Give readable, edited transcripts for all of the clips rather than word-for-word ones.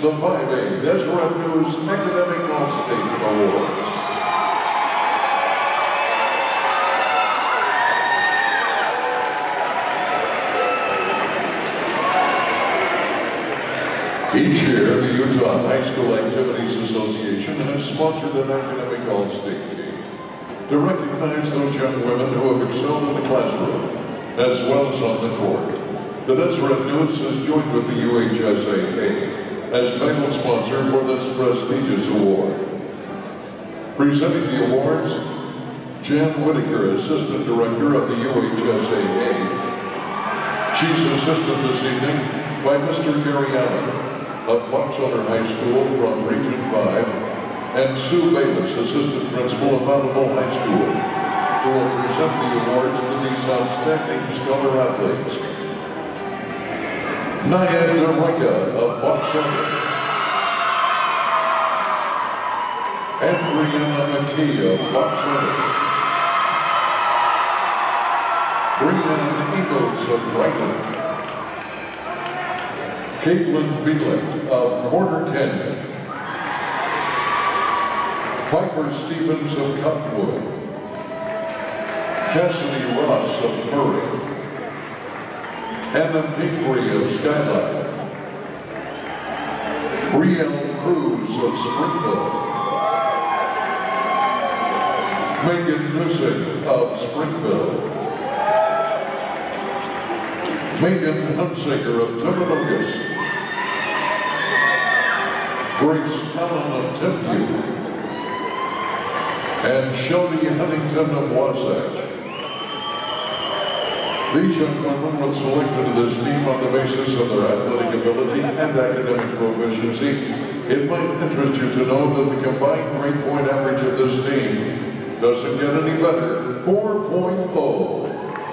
the 5A Deseret News Academic All-State Awards. Each year, the Utah High School Activities Association has sponsored an academic all-state team to recognize those young women who have excelled in the classroom as well as on the court. The Deseret News has joined with the UHSAA as title sponsor for this prestigious award. Presenting the awards, Jan Whitaker, Assistant Director of the UHSAA. She's assisted this evening by Mr. Gary Allen of Fox Elder High School from Region 5, and Sue Bayless, Assistant Principal of Bountiful High School, who will present the awards to these outstanding scholar athletes. Naya Derwika of Fox Elder, and Brianna McKee of Fox Elder, Brianna Eagles of Brighton, Caitlin Bielek of Corner Canyon, Piper Stevens of Cottonwood, Cassidy Ross of Murray, Anna Pingree of Skyline, Brielle Cruz of Springville, Megan Nusick of Springville, Megan Hunsaker of Timberlocus, Grace Allen of Tempe, and Shelby Huntington of Wasatch. These young women were selected to this team on the basis of their athletic ability and academic proficiency. It might interest you to know that the combined grade point average of this team doesn't get any better, 4.0.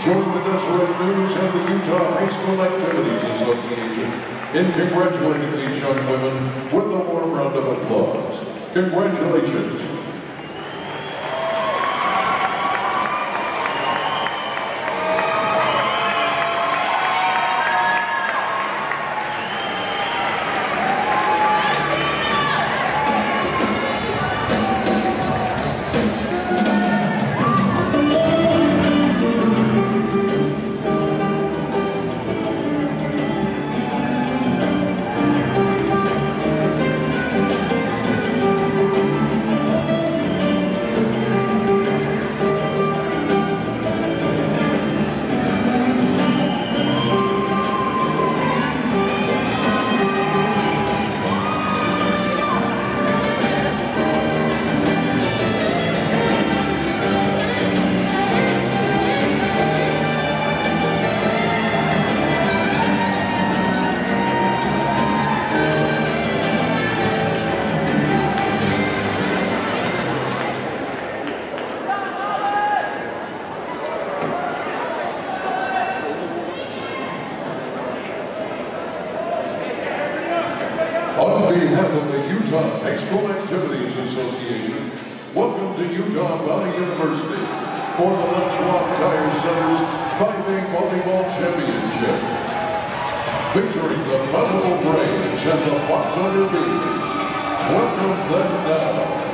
Join the Deseret News and the Utah High School Activities Association in congratulating these young women with a warm round of applause. Congratulations. On behalf of the Utah High School Activities Association, welcome to Utah Valley University for the Let's Rock Tire Center's 5A Volleyball Championship. Featuring the Bountiful Braves and the Fox Elder Bees. Welcome them now.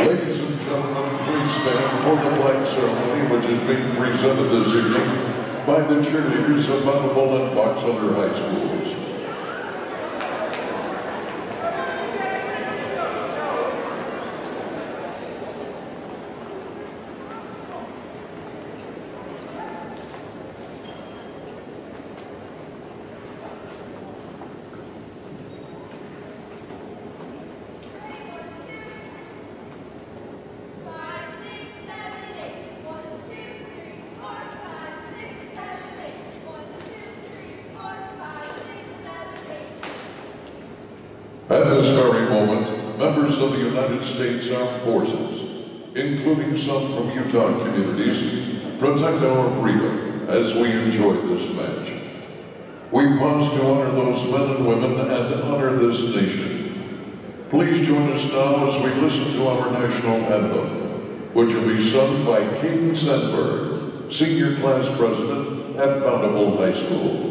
Ladies and gentlemen, please stand for the flag ceremony which is being presented this evening by the cheerleaders of Bountiful and Box Elder High Schools. At this very moment, members of the United States Armed Forces, including some from Utah communities, protect our freedom as we enjoy this match. We pause to honor those men and women and honor this nation. Please join us now as we listen to our national anthem, which will be sung by Caden Sandberg, Senior Class President at Bountiful High School.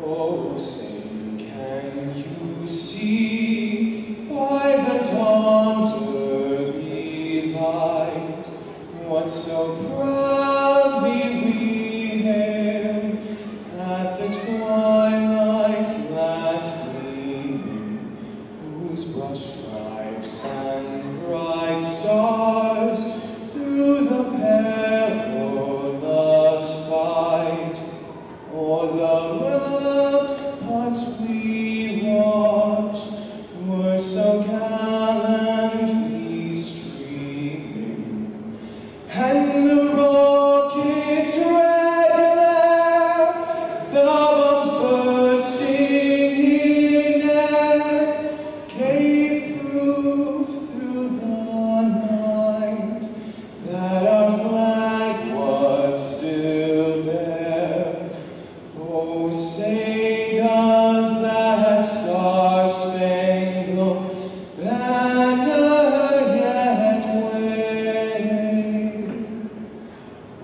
Oh, sing, can you see by the dawn's early light what so proudly we hailed at the twilight's last gleaming, whose broad stripes and bright stars through the perilous fight o'er the ramparts we watched were so gallantly streaming, and the rocket's red glare, the bombs bursting in air, gave proof through the night that our flag was still there. Oh, say does that star-spangled banner yet wave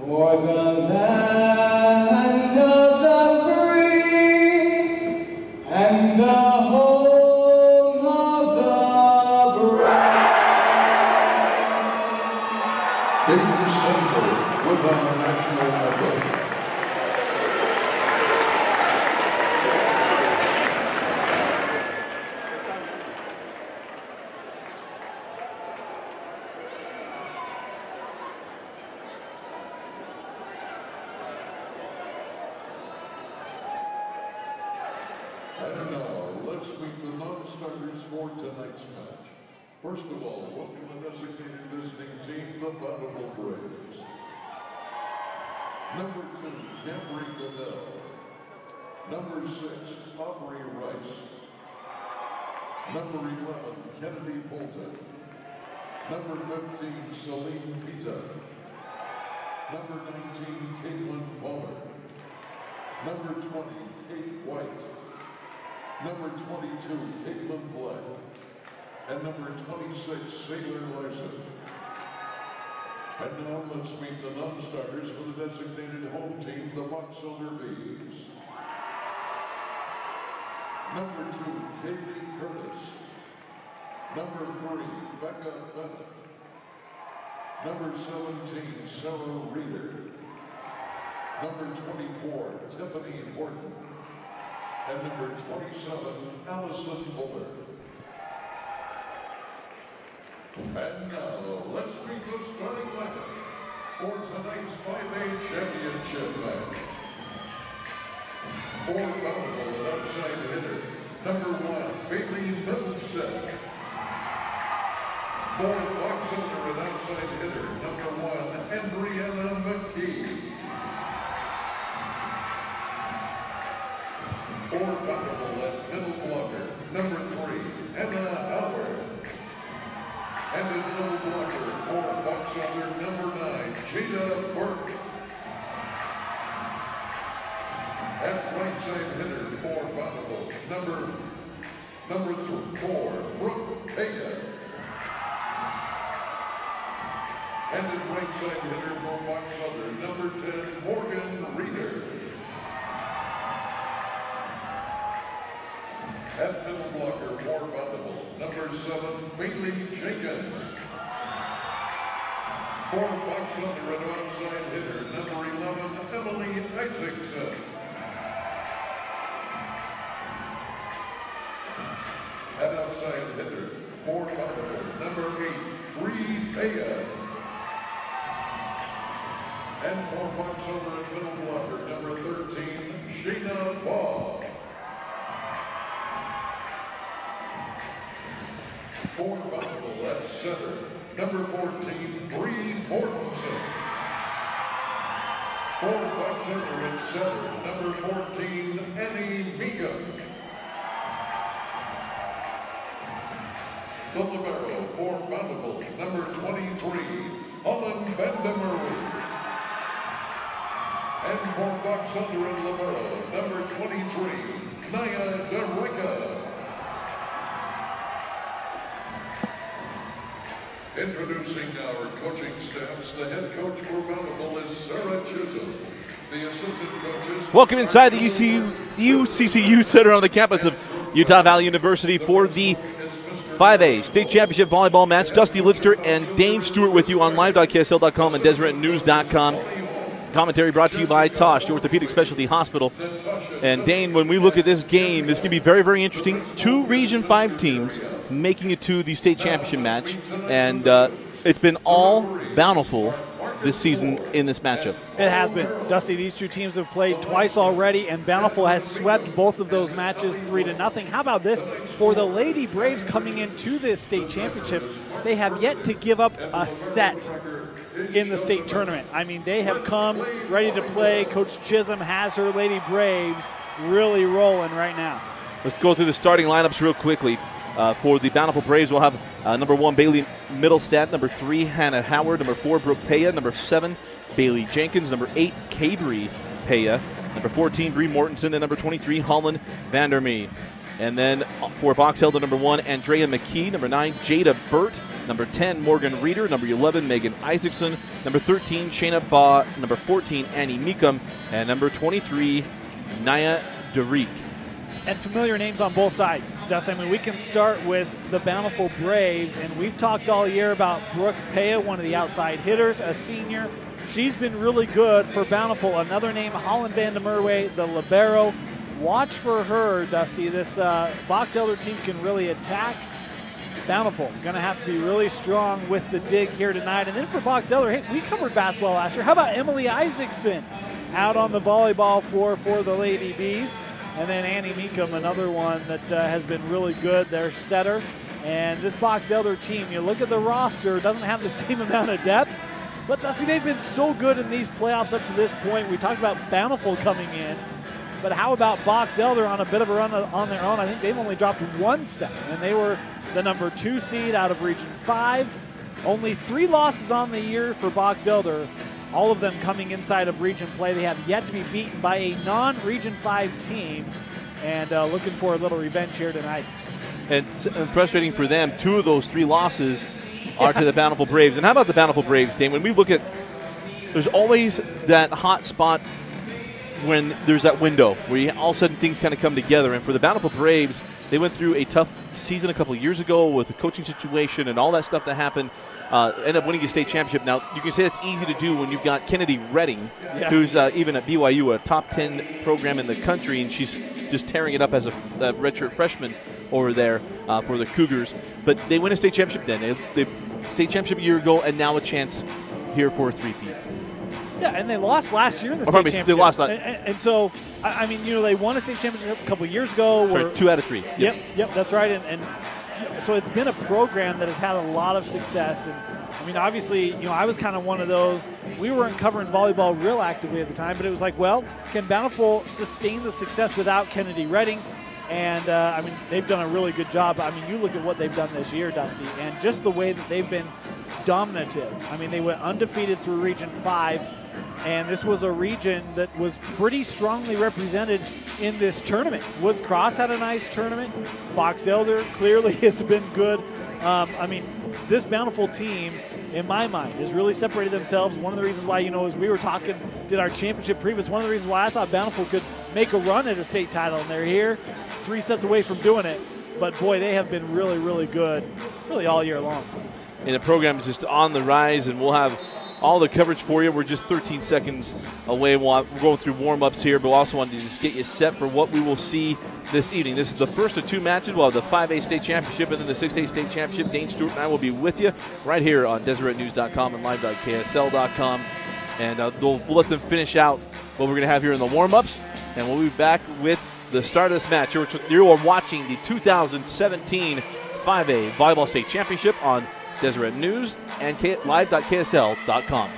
o'er the land of the free and the home of the brave? Caden Sandberg with our national anthem. And now, let's meet the non-starters for tonight's match. First of all, welcome the designated visiting team, the Bountiful Braves. Number 2, Camry Goodell. Number 6, Aubrey Rice. Number 11, Kennedy Bolton. Number 15, Celine Pita. Number 19, Caitlin Palmer. Number 20, Kate White. Number 22, Caitlin Black. And number 26, Sailor Larson. And now let's meet the non-starters for the designated home team, the Box Elder Bees. Number 2, Kaylee Curtis. Number 3, Becca Bennett. Number 17, Sarah Reeder. Number 24, Tiffany Horton. And number 27, Allison Buller. And now, let's meet the starting lineup for tonight's 5A championship match. For Bountiful, an outside hitter, number 1, Bailey Middlestead. For Box Elder, an outside hitter, number 1, Andriana McKee. For Bountiful at middle blocker, number 3, Emma Howard. And in middle blocker for Box Elder, number 9, Jada Burke. At right side hitter for Bountiful, number 4, Brooke Vega. And in right side hitter for Box Elder, number 10, Morgan Reeder. At middle blocker for Bountiful, number 7, Bailey Jenkins. For Bucks Under an outside hitter, number 11, Emily Isaacson. An outside hitter, for Bountiful, number 8, Bree Paya. And for Bucks Over and middle blocker, number 13, Sheena Ball. For Bountiful at center, number 14, Bree Mortensen. For Bucks Under at center, number 14, Annie Meekum. The libero for Bountiful, number 23, Holland Vandemerwe. And for Bucks Under and libero, number 23, Naya Dereka. Introducing our coaching staffs, the head coach for Bountiful is Sarah Chisholm. The assistant coaches. Welcome inside the UCCU Center on the campus of Utah Valley University for the 5A State Championship Volleyball match. Dusty Lidster and Dane Stewart with you on live.ksl.com and DeseretNews.com. Commentary brought to you by Tosh, the Orthopedic Specialty Hospital. And Dane, when we look at this game, this can be very, very interesting. 2 Region 5 teams making it to the state championship match. And it's been all Bountiful this season in this matchup. It has been. Dusty, these 2 teams have played twice already, and Bountiful has swept both of those matches 3-0. How about this? For the Lady Braves coming into this state championship, they have yet to give up a set in the state tournament. I mean, they have come ready to play. Coach Chisholm has her Lady Braves really rolling right now. Let's go through the starting lineups real quickly. For the Bountiful Braves, we'll have number 1, Bailey Middlestat, number 3, Hannah Howard, number 4, Brooke Paya, number 7, Bailey Jenkins, number 8, Cabri Paya, number 14, Bree Mortensen, and number 23, Holland Vandermee. And then for Box Elder, number 1, Andrea McKee, number 9, Jada Burt, number 10, Morgan Reeder, number 11, Megan Isaacson, number 13, Shayna Baugh, number 14, Annie Meekum, and number 23, Naya Derek. And familiar names on both sides, Dustin. I mean, we can start with the Bountiful Braves, and we've talked all year about Brooke Paya, one of the outside hitters, a senior. She's been really good for Bountiful. Another name, Holland Vandemerwe, the libero. Watch for her, Dusty. This Box Elder team can really attack Bountiful. Going to have to be really strong with the dig here tonight. And then for Box Elder, hey, we covered basketball last year. How about Emily Isaacson out on the volleyball floor for the Lady Bees? And then Annie Meekum, another one that has been really good, their setter. And this Box Elder team, you look at the roster, doesn't have the same amount of depth. But, Dusty, they've been so good in these playoffs up to this point. We talked about Bountiful coming in. But how about Box Elder on a bit of a run on their own? I think they've only dropped 1 set, and they were the number 2 seed out of Region 5. Only 3 losses on the year for Box Elder, all of them coming inside of region play. They have yet to be beaten by a non-Region 5 team, and looking for a little revenge here tonight. And it's frustrating for them. 2 of those 3 losses are to the Bountiful Braves. And how about the Bountiful Braves, Dane? When we look at, there's always that hot spot when there's that window where all of a sudden things kind of come together. And for the Bountiful Braves, they went through a tough season a couple of years ago with the coaching situation and all that stuff that happened. Ended up winning a state championship. Now, you can say that's easy to do when you've got Kennedy Redding, who's even at BYU, a top 10 program in the country, and she's just tearing it up as a redshirt freshman over there for the Cougars. But they win a state championship then. They state championship a year ago, and now a chance here for a three-peat. Yeah, and they lost last year in the state championship. They lost last. And so, I mean, you know, they won a state championship a couple of years ago. Sorry, 2 out of 3. Yep, that's right. And so it's been a program that has had a lot of success. And, I mean, obviously, you know, I was kind of one of those. We weren't covering volleyball real actively at the time, but it was like, well, can Bountiful sustain the success without Kennedy Redding? And, I mean, they've done a really good job. I mean, you look at what they've done this year, Dusty, and just the way that they've been dominative. I mean, they went undefeated through Region 5. And this was a region that was pretty strongly represented in this tournament. Woods Cross had a nice tournament. Box Elder clearly has been good. I mean, this Bountiful team, in my mind, has really separated themselves. One of the reasons why, you know, as we were talking, did our championship previous, one of the reasons why I thought Bountiful could make a run at a state title, and they're here 3 sets away from doing it. But, boy, they have been really, really good really all year long. And the program is just on the rise, and we'll have all the coverage for you. We're just 13 seconds away. We're going through warm-ups here, but we also wanted to just get you set for what we will see this evening. This is the first of 2 matches. We'll have the 5A state championship and then the 6A state championship. Dane Stewart and I will be with you right here on DeseretNews.com and live.ksl.com. And we'll let them finish out what we're going to have here in the warm-ups, and we'll be back with the start of this match. You are watching the 2017 5A Volleyball State Championship on Deseret News and live.ksl.com.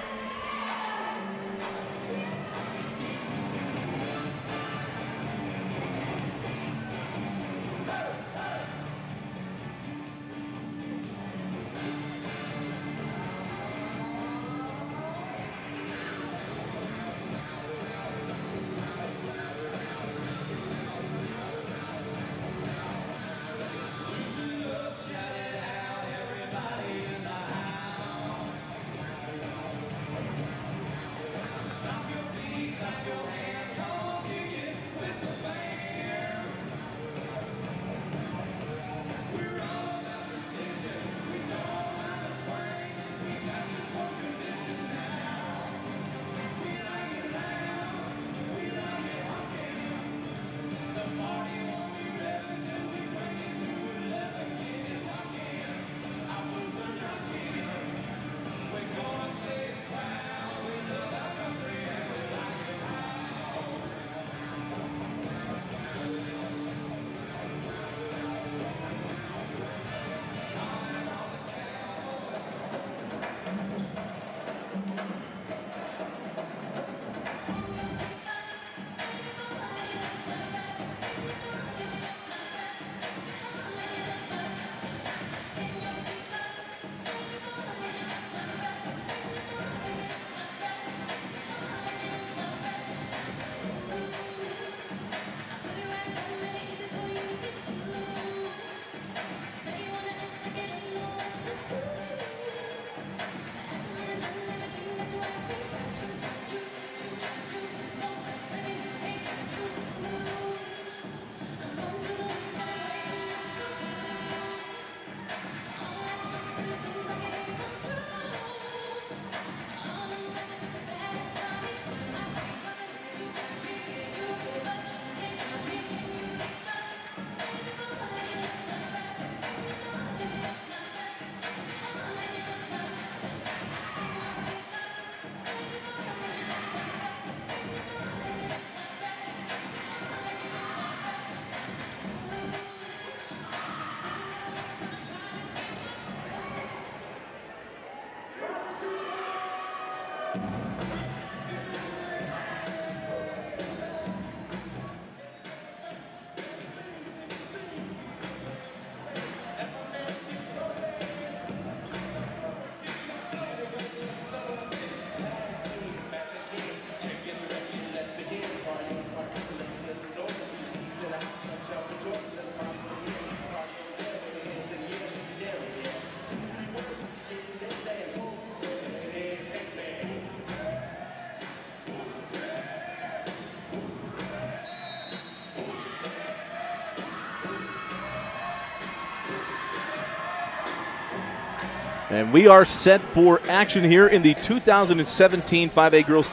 And we are set for action here in the 2017 5A Girls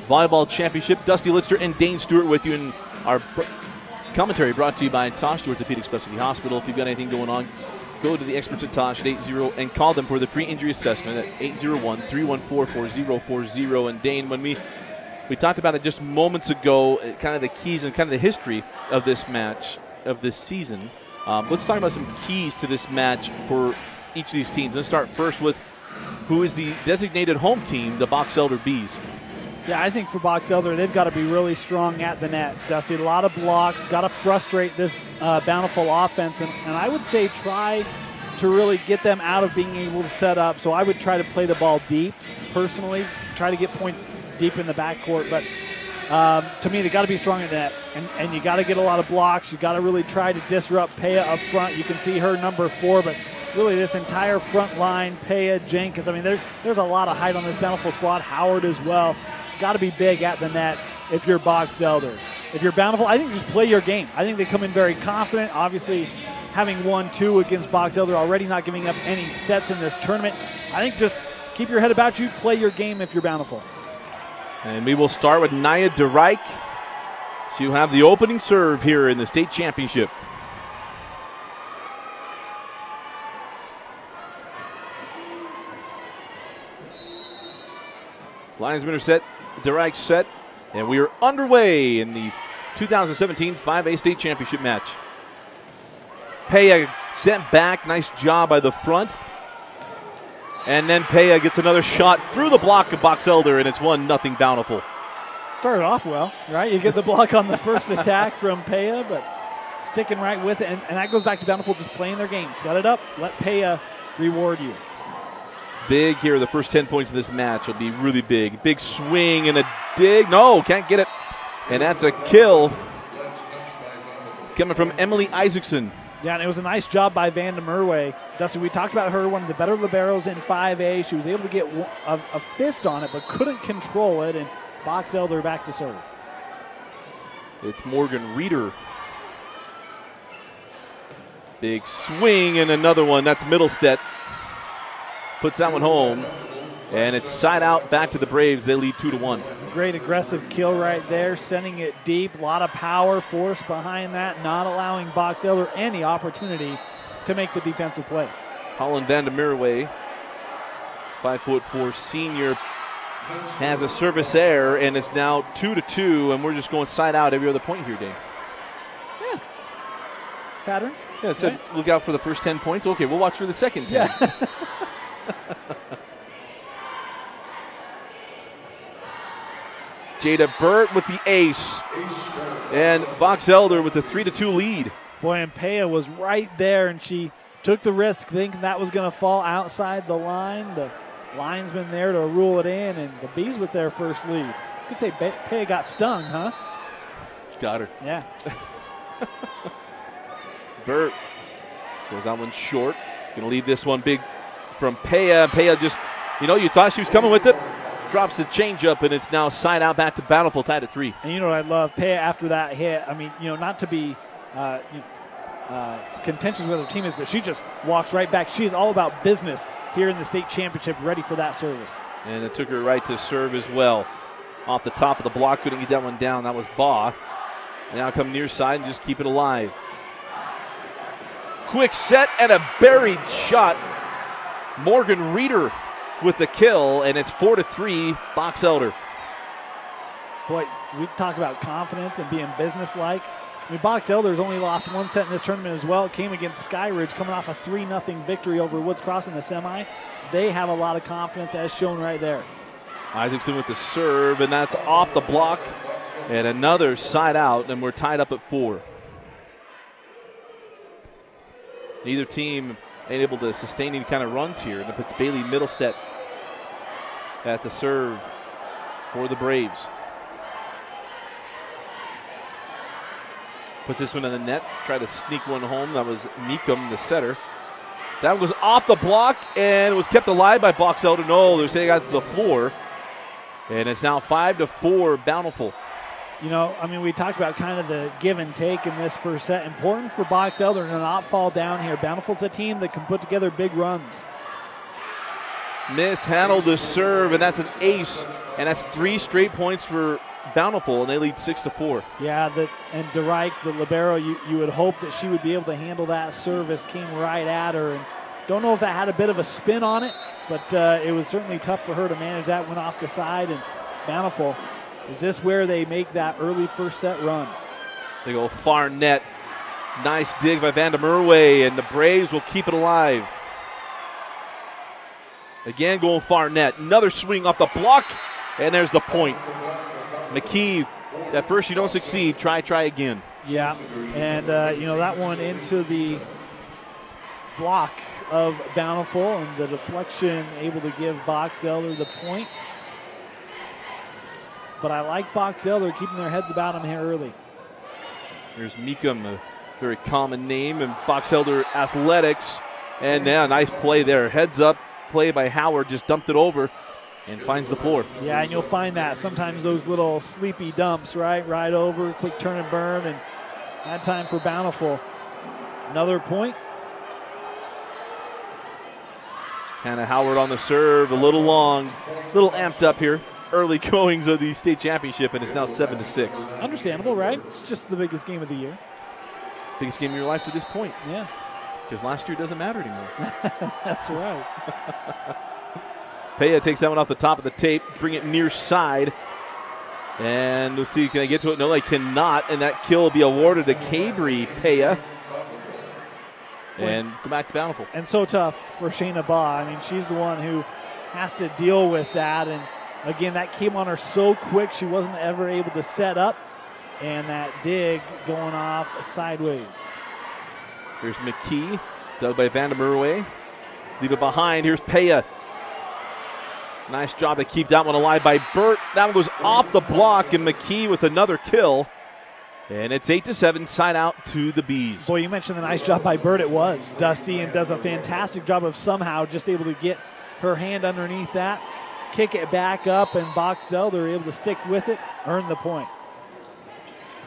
Volleyball Championship. Dusty Litster and Dane Stewart with you, and our commentary brought to you by Tosh Orthopedic Specialty Hospital. If you've got anything going on, go to the experts at Tosh at 80 and call them for the free injury assessment at 801-314-4040. And Dane, when we talked about it just moments ago, kind of the keys and kind of the history of this match, of this season. Let's talk about some keys to this match for each of these teams. Let's start first with who is the designated home team, the Box Elder Bees. Yeah, I think for Box Elder, they've got to be really strong at the net. Dusty, a lot of blocks, got to frustrate this Bountiful offense, and I would say try to really get them out of being able to set up. So I would try to play the ball deep, personally, try to get points deep in the backcourt. But to me, they got to be strong at that, and you got to get a lot of blocks. You got to really try to disrupt Paya up front. You can see her number 4, but really this entire front line, Paya, Jenkins. I mean, there's a lot of height on this Bountiful squad. Howard as well. Got to be big at the net if you're Box Elder. If you're Bountiful, I think just play your game. I think they come in very confident. Obviously, having won 2 against Box Elder already, not giving up any sets in this tournament. I think just keep your head about you, play your game if you're Bountiful. And we will start with Nia DeReich. She'll have the opening serve here in the state championship. Linesmen are set, DeReich set, and we are underway in the 2017 5A state championship match. Peya sent back, nice job by the front. And then Peya gets another shot through the block of Box Elder, and it's 1-0 Bountiful. Started off well, right? You get the block on the first attack from Peya, but sticking right with it. And that goes back to Bountiful just playing their game. Set it up, let Peya reward you. Big here, the first 10 points of this match will be really big. Big swing and a dig. No, can't get it. And that's a kill coming from Emily Isaacson. Yeah, and it was a nice job by Van der Merwe. Dusty, we talked about her, one of the better liberos in 5A. She was able to get a fist on it, but couldn't control it, and Box Elder back to serve. It's Morgan Reeder. Big swing and another one. That's Middlestead. Puts that one home, and it's side out back to the Braves. They lead 2-1. Great aggressive kill right there, sending it deep. A lot of power, force behind that, not allowing Box Elder any opportunity to make the defensive play. Holland Van der Merwe, 5'4" senior, has a service error, and it's now 2-2, and we're just going side out every other point here, Dane. Yeah. Patterns. Yeah, it said look out for the first 10 points. Okay, we'll watch for the second 10. Yeah. Jada Burt with the ace. And Box Elder with the 3-2 lead. Boy, and Peya was right there, and she took the risk thinking that was going to fall outside the line. The linesman there to rule it in, and the Bees with their first lead. You could say Peya got stung, huh? Got her. Yeah. Burt goes that one short. Going to leave this one big from Peya. Peya just, you thought she was coming with it. Drops the changeup, and it's now side out back to Bountiful, tied at 3. And you know what I love? Peya after that hit, I mean, not to be contentious with her teammates, but she just walks right back. She is all about business here in the state championship, ready for that service. And it took her right to serve as well. Off the top of the block, couldn't get that one down. That was Baugh. And now come near side and just keep it alive. Quick set and a buried shot. Morgan Reeder with the kill, and it's 4-3 Box Elder. Boy, we talk about confidence and being businesslike. I mean, Box Elder's only lost one set in this tournament as well. It came against Skyridge, coming off a 3-0 victory over Woods Cross in the semi. They have a lot of confidence, as shown right there. Isaacson with the serve, and that's off the block, and another side out, and we're tied up at 4. Neither team ain't able to sustain any kind of runs here, and it puts Bailey Middlestead at the serve for the Braves. Puts this one in the net, try to sneak one home. That was Meekum, the setter. That was off the block, and it was kept alive by Box Elder. No, they're saying it got to the floor, and it's now 5-4 Bountiful. I mean, we talked about kind of the give and take in this first set. Important for Box Elder to not fall down here. Bountiful's a team that can put together big runs. Mishandled the serve, and that's an ace, and that's 3 straight points for Bountiful, and they lead 6-4. Yeah, and DeReich, the libero, you would hope that she would be able to handle that service. Came right at her, and don't know if that had a bit of a spin on it, but it was certainly tough for her to manage that. Went off the side, and Bountiful. Is this where they make that early first set run? They go far net. Nice dig by Van der Merwe, and the Braves will keep it alive. Again, going far net. Another swing off the block, and there's the point. McKee, at first you don't succeed. Try again. Yeah, and that one into the block of Bountiful, and the deflection able to give Box Elder the point. But I like Box Elder keeping their heads about them here early. There's Meekum, a very common name, and Box Elder Athletics. And yeah, nice play there. Heads up play by Howard, just dumped it over and finds the floor. Yeah, and you'll find that sometimes those little sleepy dumps, right over, quick turn and burn, and that time for Bountiful. Another point. Hannah Howard on the serve, a little long, a little amped up here. Early goings of the state championship, and it's now 7-6. Understandable, right? It's just the biggest game of the year. Biggest game of your life to this point. Yeah. Because last year doesn't matter anymore. That's right. Peja takes that one off the top of the tape, bring it near side. And we'll see, can I get to it? No, I cannot. And that kill will be awarded to Cabri Peja. And go back to Bountiful. And so tough for Shayna Baugh. I mean, she's the one who has to deal with that. And again, that came on her so quick, she wasn't ever able to set up. And that dig going off sideways. Here's McKee, dug by Van der Merwe. Leave it behind. Here's Peja. Nice job to keep that one alive by Burt. That one goes off the block, and McKee with another kill. And it's 8-7, side out to the Bees. Boy, you mentioned the nice job by Burt. It was. Dusty, and does a fantastic job of somehow just able to get her hand underneath that, kick it back up, and Boxell, they're able to stick with it, earn the point.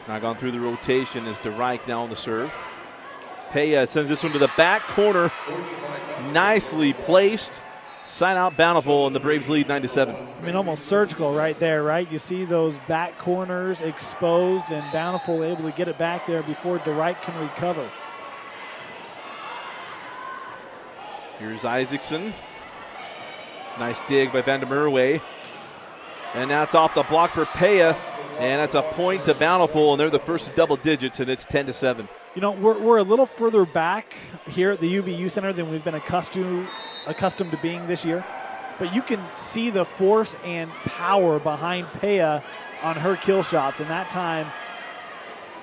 Now gone through the rotation is DeReich now on the serve. Peja sends this one to the back corner. Nicely placed. Side out Bountiful, and the Braves lead 9-7. I mean, almost surgical right there, right? You see those back corners exposed, and Bountiful able to get it back there before DeReich can recover. Here's Isaacson. Nice dig by Van der Merwe. And now it's off the block for Peja, and that's a point to Bountiful, and they're the first double digits, and it's 10-7. You know, we're a little further back here at the UVU Center than we've been accustomed to being this year. But you can see the force and power behind Peja on her kill shots, and that time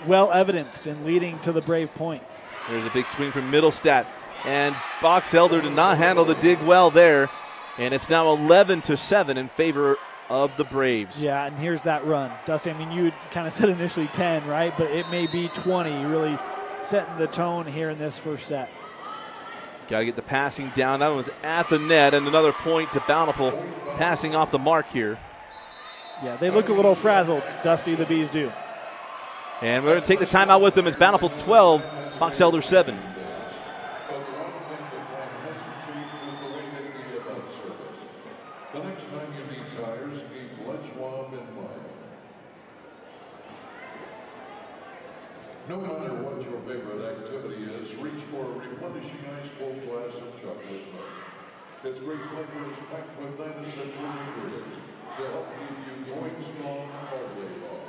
well evidenced and leading to the Brave point. There's a big swing from Middlestat, and Boxelder did not handle the dig well there, and it's now 11-7 in favor of the Braves. Yeah, and here's that run. Dusty, I mean, you kind of said initially 10, right? But it may be 20, really setting the tone here in this first set. Got to get the passing down. That one was at the net, and another point to Bountiful, passing off the mark here. Yeah, they look a little frazzled, Dusty, the Bees do. And we're going to take the timeout with them. It's Bountiful 12, Boxelder 7. The next time you need tires, keep Lechwab in mind. No matter what your favorite activity is, reach for a replenishing ice cold glass of chocolate milk. Its great flavor is packed with 9 essential nutrients to help keep you going strong all day long.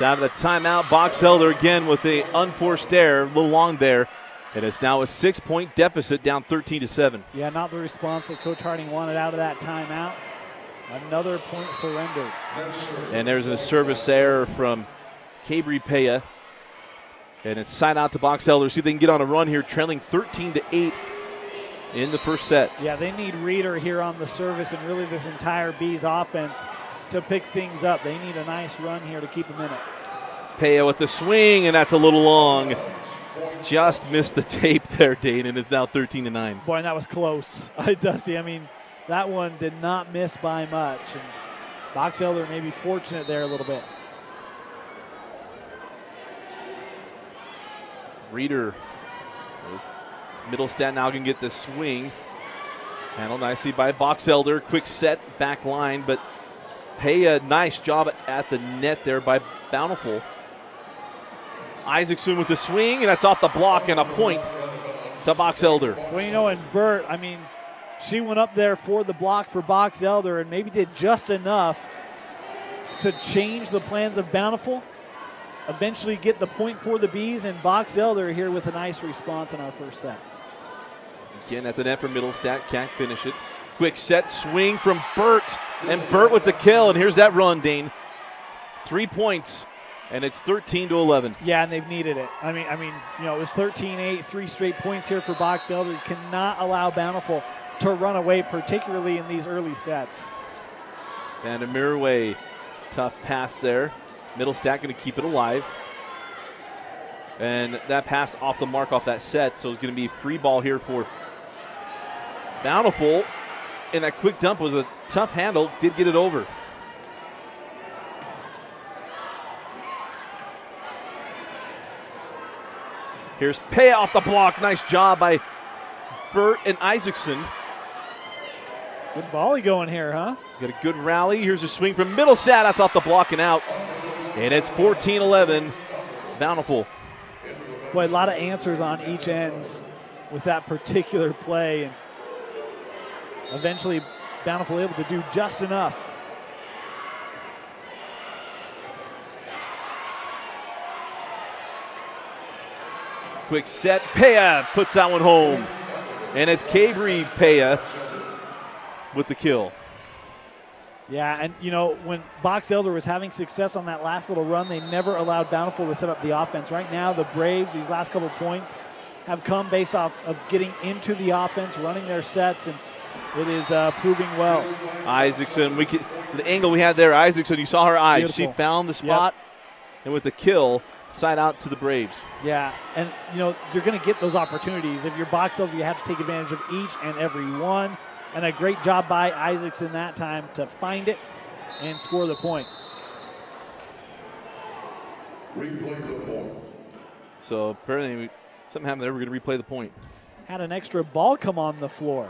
Out of the timeout, Boxelder again with the unforced error, a little long there, and it's now a 6-point deficit, down 13-7. Yeah, not the response that Coach Harding wanted out of that timeout. Another point surrendered. And there's a service error from Cabri Peja, and it's side out to Boxelder. See if they can get on a run here, trailing 13-8 in the first set. Yeah, they need Reeder here on the service and really this entire Bees offense to pick things up. They need a nice run here to keep them in it. Peja with the swing, and that's a little long. Just missed the tape there, Dane, and it's now 13-9. Boy, and that was close. Dusty, I mean, that one did not miss by much. And Boxelder may be fortunate there a little bit. Reeder. Middlestat now can get the swing. Handled nicely by Boxelder. Quick set, back line, but Peja, nice job at the net there by Bountiful. Isaacson with the swing, and that's off the block, and a point to Boxelder. Well, you know, and Burt, I mean, she went up there for the block for Boxelder and maybe did just enough to change the plans of Bountiful, eventually get the point for the Bees, and Boxelder here with a nice response in our first set. Again at the net for Middlestat, can't finish it. Quick set, swing from Burt, and Burt with the kill, and here's that run, Dane. 3 points And it's 13-11. Yeah, and they've needed it. I mean, it was 13-8, 3 straight points here for Box Elder. You cannot allow Bountiful to run away, particularly in these early sets. And a mirror way, tough pass there. Middlestat going to keep it alive. And that pass off the mark off that set, so it's going to be free ball here for Bountiful. And that quick dump was a tough handle, did get it over. Here's Pea off the block. Nice job by Burt and Isaacson. Good volley going here, huh? Got a good rally. Here's a swing from Middlestat. That's off the block and out. And it's 14-11. Bountiful. Boy, a lot of answers on each ends with that particular play. And eventually, Bountiful able to do just enough. Quick set. Pea puts that one home. And it's Cabri Pea with the kill. Yeah, and when Box Elder was having success on that last little run, they never allowed Bountiful to set up the offense. Right now, the Braves, these last couple points, have come based off of getting into the offense, running their sets, and it is proving well. Isaacson, the angle we had there, Isaacson, you saw her eyes. Beautiful. She found the spot, and with the kill, side out to the Braves. Yeah, and you're going to get those opportunities. If you're Box Elder, you have to take advantage of each and every one. And a great job by Isaacson that time to find it and score the point. Replay the point. So apparently something happened there. We're going to replay the point. Had an extra ball come on the floor.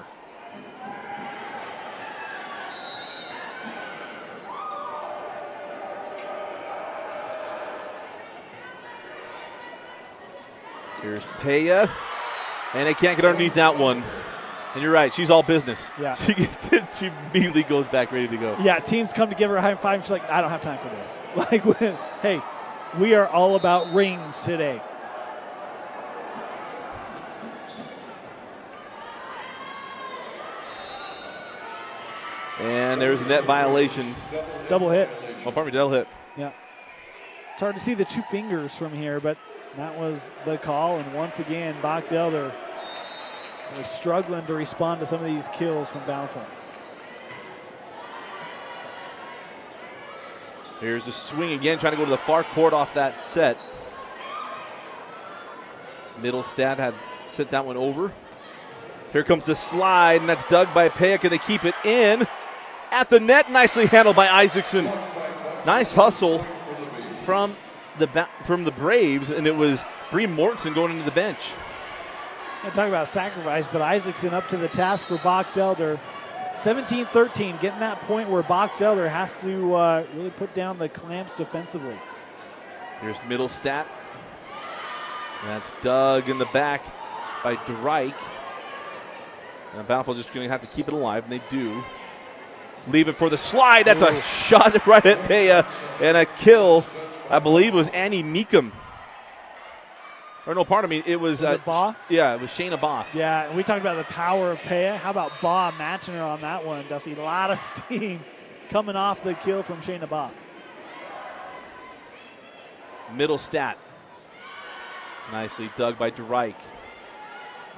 Here's Pea, and they can't get underneath that one. And you're right, she's all business. Yeah. She gets it, she immediately goes back ready to go. Yeah, teams come to give her a high five, and she's like, I don't have time for this. Like, hey, we are all about rings today. And there's a net violation. Double hit. Oh, pardon me, double hit. Yeah. It's hard to see the 2 fingers from here, but that was the call. And once again, Box Elder was struggling to respond to some of these kills from Bountiful. Here's a swing again, trying to go to the far court off that set. Middlestat had sent that one over. Here comes the slide, and that's dug by Pea. Can they keep it in? At the net, nicely handled by Isaacson. Nice hustle from the Braves, and it was Bree Mortensen going into the bench. I talk about sacrifice, but Isaacson up to the task for Box Elder. 17-13, getting that point where Box Elder has to really put down the clamps defensively. Here's Middlestat. That's dug in the back by Drake. And Bountiful just going to have to keep it alive, and they do. Leave it for the slide. That's a shot right at Pea, and a kill. I believe it was Annie Meekum. Or no, pardon me, it was it Baugh? Yeah, it was Shayna Baugh. Yeah, and we talked about the power of Pea. How about Baugh matching her on that one, Dusty? A lot of steam coming off the kill from Shayna Baugh. Middlestat. Nicely dug by Drake.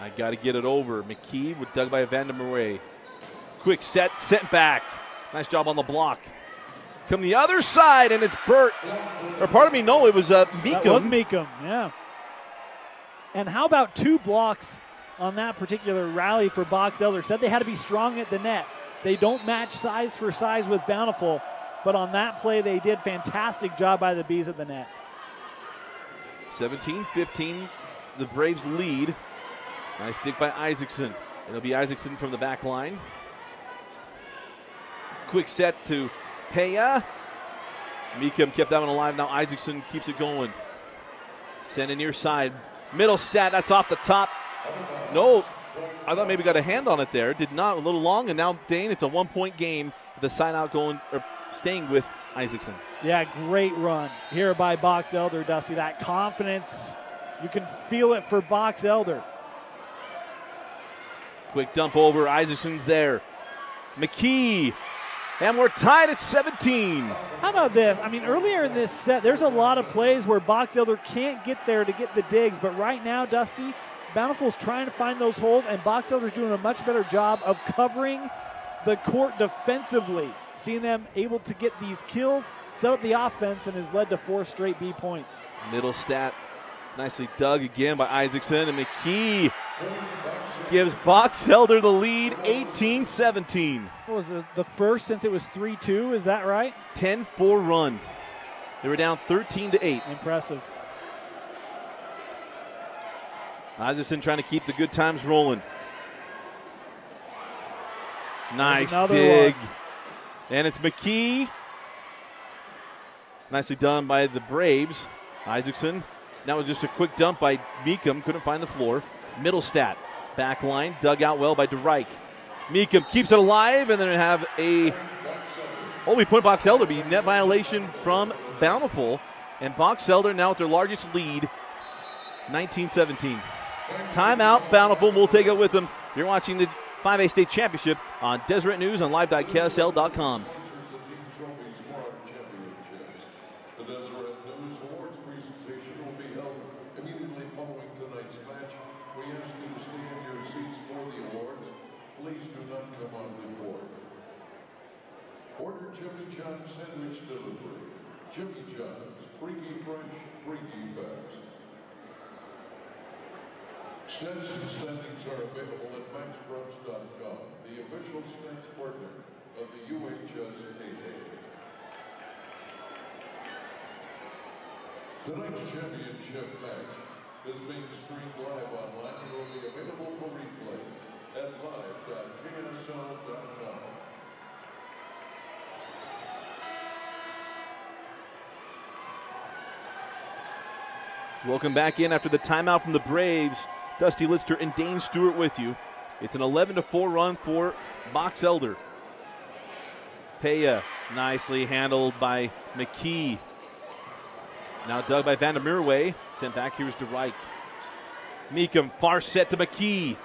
I got to get it over. McKee with dug by Vandermeer. Quick set, sent back. Nice job on the block. Come the other side, and it's Burt. Or pardon me, no, it was Meekum. That was Meekum, yeah. And how about 2 blocks on that particular rally for Box Elder? Said they had to be strong at the net. They don't match size for size with Bountiful, but on that play they did. Fantastic job by the Bees at the net. 17-15, the Braves lead. Nice dig by Isaacson. It'll be Isaacson from the back line. Quick set to Pea. Meekum kept that one alive. Now Isaacson keeps it going. Sending near side. Middlestat, that's off the top. No, I thought maybe got a hand on it there. Did not, a little long, and now Dane, it's a 1-point game. The side out going, or staying with Isaacson. Yeah, great run here by Box Elder, Dusty. That confidence, you can feel it for Box Elder. Quick dump over, Isaacson's there. McKee, And we're tied at 17. How about this? I mean, earlier in this set, there's a lot of plays where Box Elder can't get there to get the digs. But right now, Dusty, Bountiful's trying to find those holes, and Box Elder's doing a much better job of covering the court defensively. Seeing them able to get these kills, set up the offense, and has led to 4 straight B points. Middle stat, nicely dug again by Isaacson, and McKee gives Box Elder the lead, 18-17. What was the first since it was 3-2, is that right? 10-4 run. They were down 13-8. Impressive. Isaacson trying to keep the good times rolling. Nice dig. One. And it's McKee. Nicely done by the Braves. Isaacson. That was just a quick dump by Meekum. Couldn't find the floor. Middle stat. Back line. Dug out well by DeReich. Meekum keeps it alive, and then we have a only point Box Elder. Be net violation from Bountiful. And Box Elder now with their largest lead, 19-17. Timeout, Bountiful. We'll take it with them. You're watching the 5A State Championship on Deseret News on live.ksl.com. The Deseret News Awards presentation will be held immediately following tonight's match. We ask you to stay in your seats for the awards. Please do not come on the board. Order Jimmy John's sandwich delivery. Jimmy John's, freaky fresh, freaky fast. Stats and standings are available at maxprops.com, the official stats partner of the UHSAA. Tonight's championship match is being streamed live online and will be available for replay at live.ksl.com. Welcome back in after the timeout from the Braves. Dusty Lister and Dane Stewart with you. It's an 11-4 run for Box Elder. Peya nicely handled by McKee. Now dug by Van der Meerway. Sent back, here's DeReich. Meekum, far set to McKee.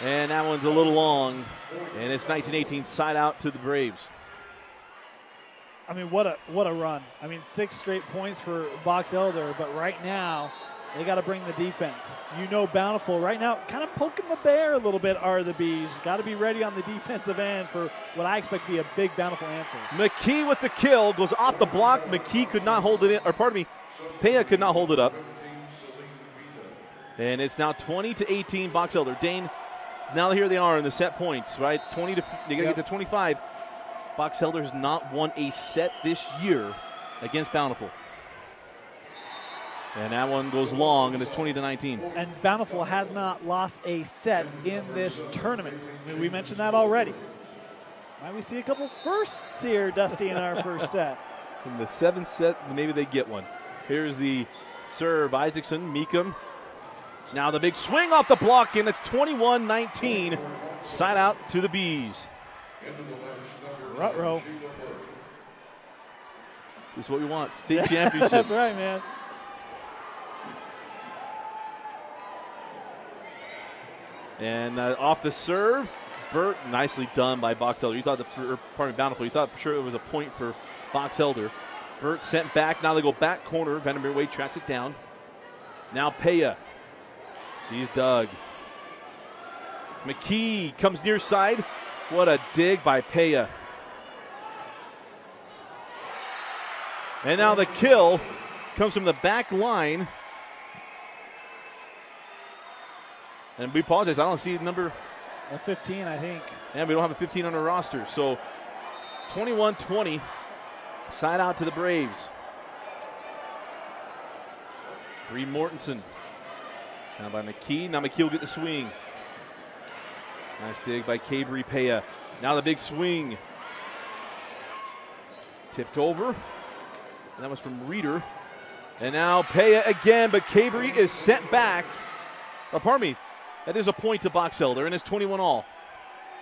And that one's a little long. And it's 19-18, side out to the Braves. I mean, what a run. I mean, 6 straight points for Box Elder, but right now, they got to bring the defense. You know, Bountiful right now kind of poking the bear a little bit are the Bees. Got to be ready on the defensive end for what I expect to be a big Bountiful answer. McKee with the kill, goes off the block. McKee could not hold it in, or pardon me, Peya could not hold it up. And it's now 20-18 Box Elder. Dane, now here they are in the set points, right? They got to get to 25. Box Elder has not won a set this year against Bountiful. And that one goes long, and it's 20-19. And Bountiful has not lost a set in this tournament. I mean, we mentioned that already. Might we see a couple firsts here, Dusty, in our first set? In the 7th set, maybe they get one. Here's the serve, Isaacson, Meekum. Now the big swing off the block, and it's 21-19. Side out to the Bees. Ruh-roh. This is what we want, state championship. That's right, man. And off the serve, Burt, nicely done by Box Elder. You thought, Bountiful, you thought for sure it was a point for Box Elder. Burt sent back, now they go back corner. Van der Meerway tracks it down. Now Peya, she's dug. McKee comes near side. What a dig by Peya. And now the kill comes from the back line. And we apologize, I don't see the number. A 15, I think. And we don't have a 15 on our roster. So 21-20, side out to the Braves. Reed Mortensen. Now by McKee. Now McKee will get the swing. Nice dig by Cabri Peya. Now the big swing. Tipped over. And that was from Reeder. And now Peya again, but Cabri is sent back. Oh, pardon me. That is a point to Box Elder, and it's 21 all.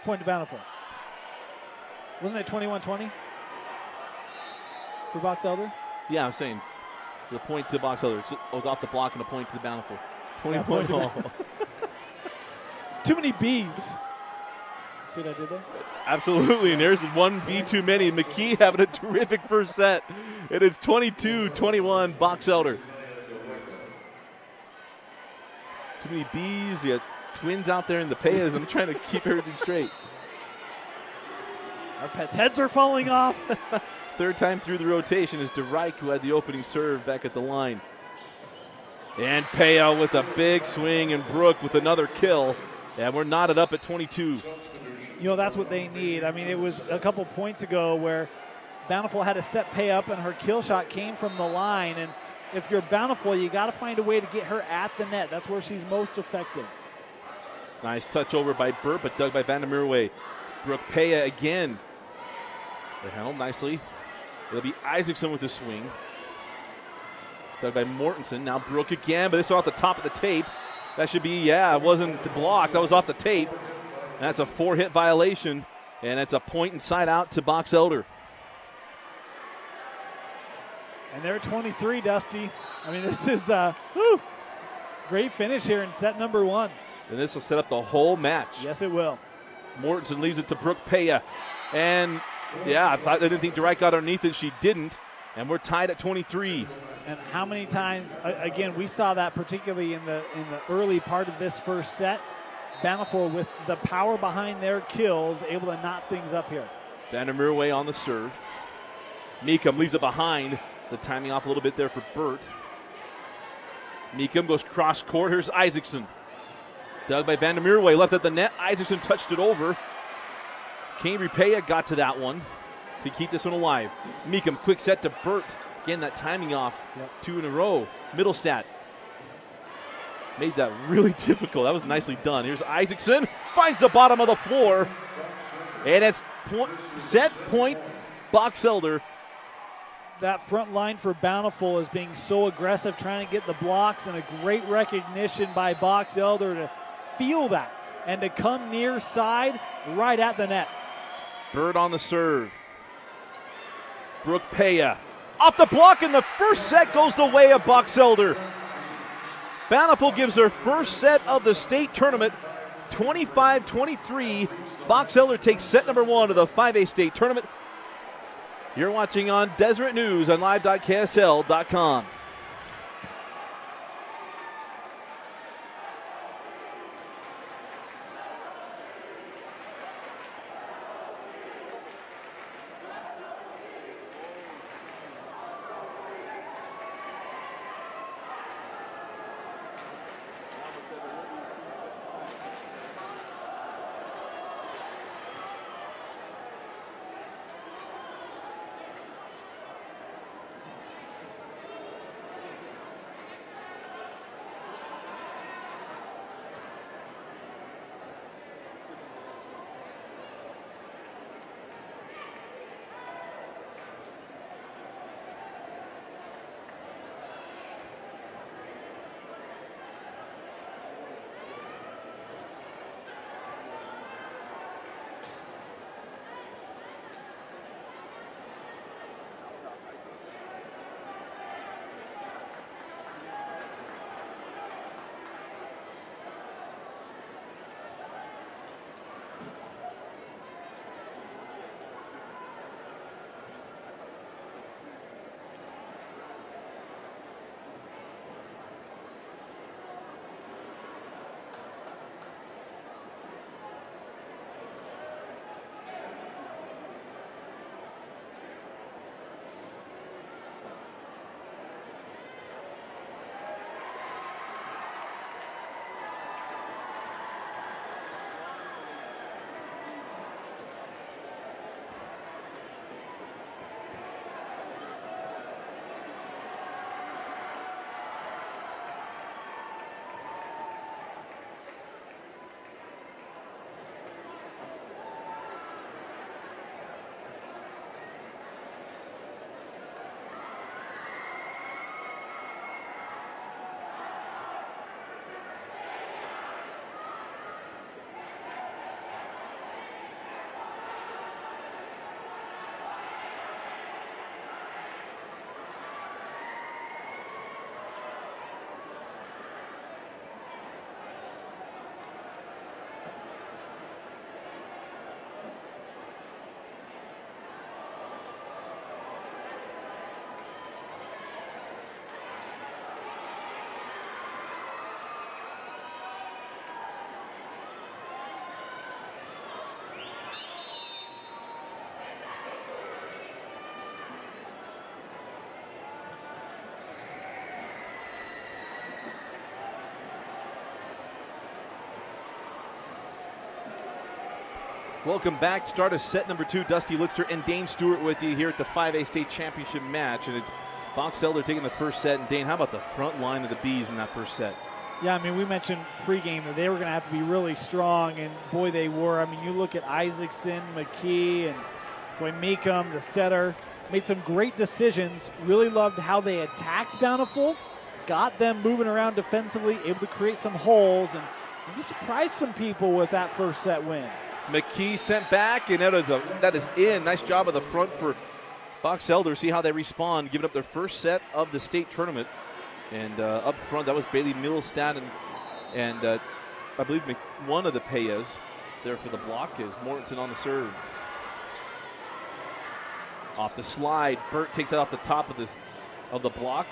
Point to Bountiful. Wasn't it 21-20 for Box Elder? Yeah, I'm saying the point to Box Elder. It was off the block and a point to the Bountiful. 21 all. Too many B's. See what I did there? Absolutely, and there's one B too many. McKee having a terrific first set. It is 22-21, Box Elder. Too many B's. You got twins out there in the payas. I'm trying to keep everything straight. Our pets' heads are falling off. Third time through the rotation is DeReich, who had the opening serve back at the line. And Paya with a big swing, and Brooke with another kill. And we're knotted up at 22. You know, that's what they need. I mean, it was a couple points ago where Bountiful had to set Pay up, and her kill shot came from the line. And if you're Bountiful, you got to find a way to get her at the net. That's where she's most effective. Nice touch over by Burt, but dug by Vandermeerway. Brooke Paya again. They handled nicely. It'll be Isaacson with the swing. Dug by Mortensen. Now Brooke again, but this is off the top of the tape. That should be, it wasn't blocked. That was off the tape. And that's a 4-hit violation, and it's a point inside out to Box Elder. And they're 23, Dusty. I mean, this is great finish here in set number 1. And this will set up the whole match. Yes, it will. Mortensen leaves it to Brooke Paya. And, I didn't think DeReich got underneath it. She didn't. And we're tied at 23. And how many times, again, we saw that particularly in the early part of this first set. Bountiful with the power behind their kills, able to knot things up here. Vandermeerway on the serve. Meekum leaves it behind. The timing off a little bit there for Burt. Meekum goes cross court. Here's Isaacson. Dug by Vandermeerway, left at the net. Isaacson touched it over. Cambry Paya got to that one to keep this one alive. Meekum, quick set to Burt. Again, that timing off. Yep. 2 in a row. Middlestat made that really difficult. That was nicely done. Here's Isaacson. Finds the bottom of the floor. And it's set point Box Elder. That front line for Bountiful is being so aggressive, trying to get the blocks, and a great recognition by Box Elder to feel that and to come near side right at the net. Bird on the serve. Brooke Paya off the block, and the first set goes the way of Box Elder. Bountiful gives their first set of the state tournament, 25-23. Box Elder takes set number 1 of the 5A state tournament. You're watching on Deseret News on live.ksl.com. Welcome back. Start of set number 2. Dusty Lister and Dane Stewart with you here at the 5A State Championship match. And it's Box Elder taking the first set. And Dane, how about the front line of the Bees in that first set? Yeah, I mean, we mentioned pregame that they were going to have to be really strong, and boy, they were. I mean, you look at Isaacson, McKee, and boy, Meekum, the setter, made some great decisions. Really loved how they attacked Bountiful, got them moving around defensively, able to create some holes, and maybe surprised some people with that first set win. McKee sent back, and that is in. Nice job of the front for Box Elder. See how they respond, giving up their first set of the state tournament. And up front, that was Bailey Middlestad, and I believe one of the Payas there for the block is Mortensen on the serve. Off the slide, Burt takes it off the top of the block.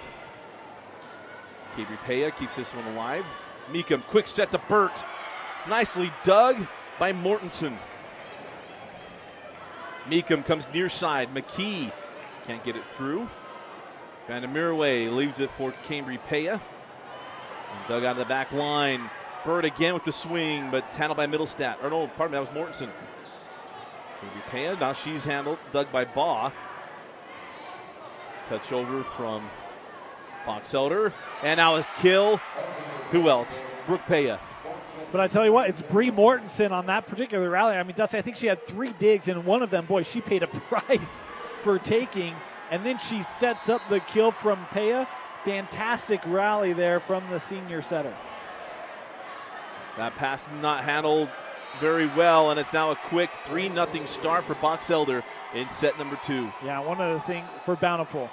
Cabri Paya keeps this one alive. Meekum, quick set to Burt. Nicely dug by Mortensen. Meekum comes near side. McKee can't get it through. Vandermeer leaves it for Cambry Paya. And dug out of the back line. Burt again with the swing, but it's handled by Middlestat. Or no, pardon me, that was Mortensen. Cambry Paya, now she's handled, dug by Baugh. Touch over from Box Elder. And now a kill. Who else? Brooke Paya. But I tell you what, it's Bree Mortensen on that particular rally. I mean, Dusty, I think she had 3 digs, and one of them, boy, she paid a price for taking. And then she sets up the kill from Paya. Fantastic rally there from the senior setter. That pass not handled very well, and it's now a quick 3-0 start for Box Elder in set number 2. Yeah, one of the things for Bountiful,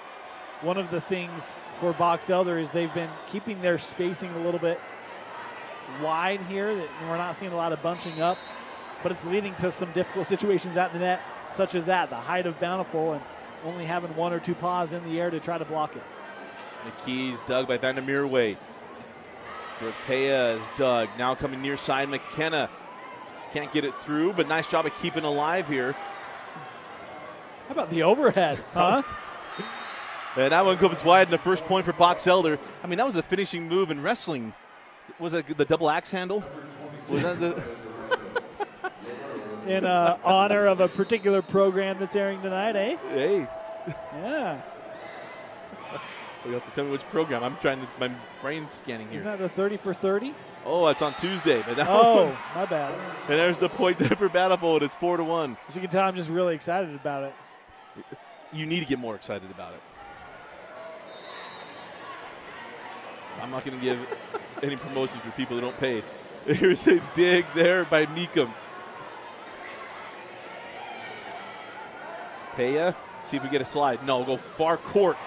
one of the things for Box Elder is they've been keeping their spacing a little bit wide here. That we're not seeing a lot of bunching up, but it's leading to some difficult situations at the net, such as that, the height of Bountiful, and only having 1 or 2 paws in the air to try to block it. McKee's dug by Vandermeer Way. Brooke Paya is dug. Now coming near side, McKenna can't get it through, but nice job of keeping alive here. How about the overhead, huh? And that one comes wide in the first point for Box Elder. I mean, that was a finishing move in wrestling. Was it the double axe handle? Was that the... In honor of a particular program that's airing tonight, eh? Hey. Yeah. You have to tell me which program. My brain's scanning here. Isn't that the 30 for 30? Oh, it's on Tuesday. But my bad. And there's the point there for Bountiful, and it's 4-1. As you can tell, I'm just really excited about it. You need to get more excited about it. I'm not going to give any promotions for people who don't pay. Here's a dig there by Meekum. Paya, see if we get a slide. No, go far court,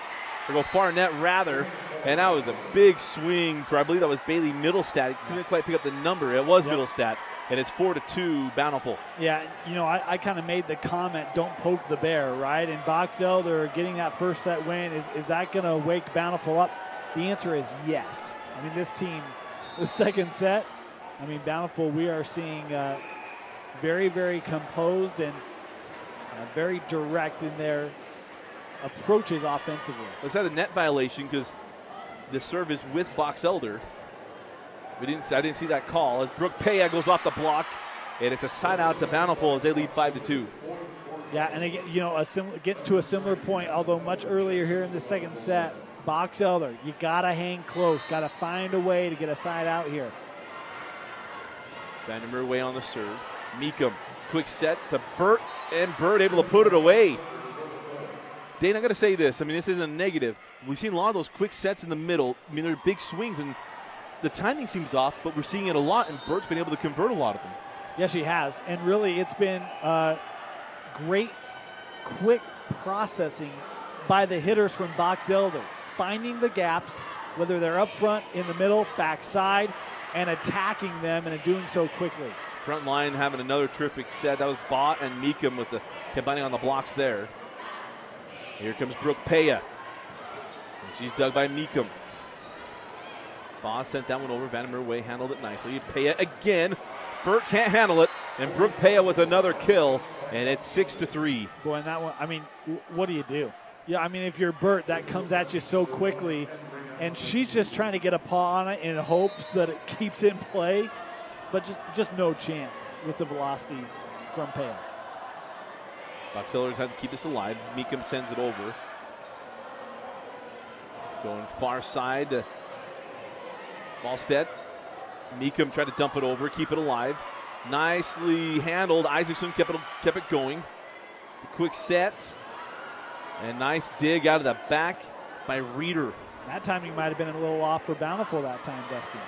or go far net rather. And that was a big swing for, I believe that was Bailey Middlestat. He couldn't quite pick up the number. It was Middlestat, and it's 4-2 Bountiful. Yeah, you know, I kind of made the comment, don't poke the bear, right? And Box Elder getting that first set win, is that going to wake Bountiful up? The answer is yes. I mean, this team, the second set, I mean, Bountiful, we are seeing very, very composed and very direct in their approaches offensively. Was that a net violation because the serve is with Box Elder? I didn't see that call as Brooke Paya goes off the block, and it's a side out to Bountiful as they lead 5-2. Yeah, and again, you know, getting to a similar point, although much earlier here in the second set, Box Elder, you gotta hang close, gotta find a way to get a side out here. Vandermeer Way on the serve. Meekum, quick set to Burt, and Burt able to put it away. Dane, I got to say this. I mean, this isn't a negative. We've seen a lot of those quick sets in the middle. I mean, they're big swings, and the timing seems off, but we're seeing it a lot, and Burt's been able to convert a lot of them. Yes, he has. And really, it's been great, quick processing by the hitters from Box Elder, finding the gaps, whether they're up front, in the middle, backside, and attacking them, and doing so quickly. Front line having another terrific set. That was Baugh and Meekum with the combining on the blocks there. Here comes Brooke Paya. And she's dug by Meekum. Baugh sent that one over. Vandermeer Way handled it nicely. Paya again. Burt can't handle it. And Brooke Paya with another kill. And it's 6-3. Boy, and that one, I mean, what do? Yeah, I mean, if you're Burt, that comes at you so quickly. And she's just trying to get a paw on it in hopes that it keeps in play. But just no chance with the velocity from Paya. Box Elders have to keep this alive. Meekum sends it over. Going far side to Ballstead. Meekum tried to dump it over, keep it alive. Nicely handled. Isaacson kept it going. A quick set. And nice dig out of the back by Reeder. That timing might have been a little off for Bountiful that time, Dusty.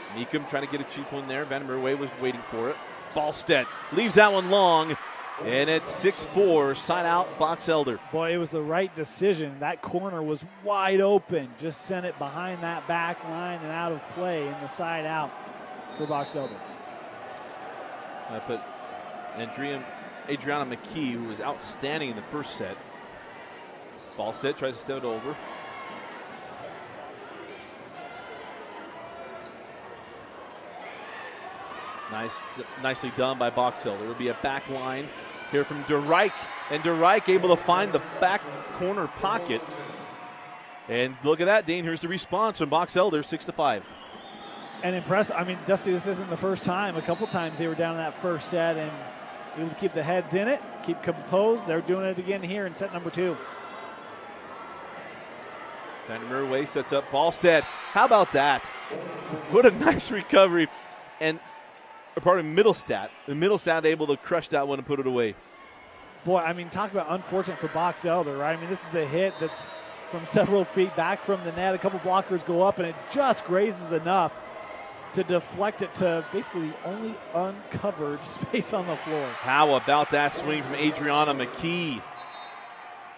Meekum trying to get a cheap one there. Vandermeer Way was waiting for it. Ballstead leaves that one long. And it's 6-4, side out, Box Elder. Boy, it was the right decision. That corner was wide open. Just sent it behind that back line and out of play in the side out for Box Elder. I put Adriana McKee, who was outstanding in the first set. Ballstead tries to step it over. Nicely done by Box Elder. It'll be a back line here from DeReich. And DeReich able to find the back corner pocket. And look at that, Dane. Here's the response from Box Elder, 6-5. And impressive. I mean, Dusty, this isn't the first time. A couple times they were down in that first set and able to keep the heads in it, keep composed. They're doing it again here in set number 2. Vandermeer Way sets up Ballstead. How about that? What a nice recovery. And pardon me, Middlestat. The Middlestat able to crush that one and put it away. Boy, I mean, talk about unfortunate for Box Elder, right? I mean, this is a hit that's from several feet back from the net. A couple blockers go up, and it just grazes enough to deflect it to basically the only uncovered space on the floor. How about that swing from Adriana McKee?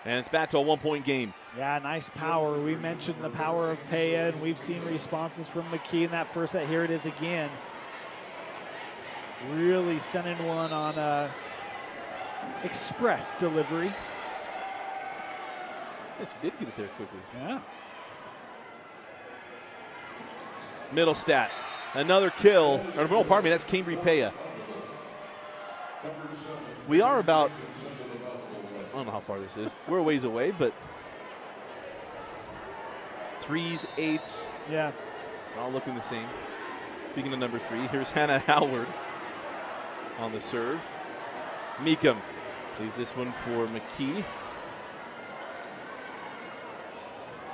And it's back to a 1-point game. Yeah, nice power. We mentioned the power of Paya, and we've seen responses from McKee in that first set. Here it is again. Really sending one on express delivery. Yeah, she did get it there quickly. Yeah. Middlestat, another kill. Or, no, pardon me, that's Cambry Paya. We are about, I don't know how far this is. We're a ways away, but 3s, 8s. Yeah. They're all looking the same. Speaking of number 3, here's Hannah Howard on the serve. Meekum leaves this one for McKee.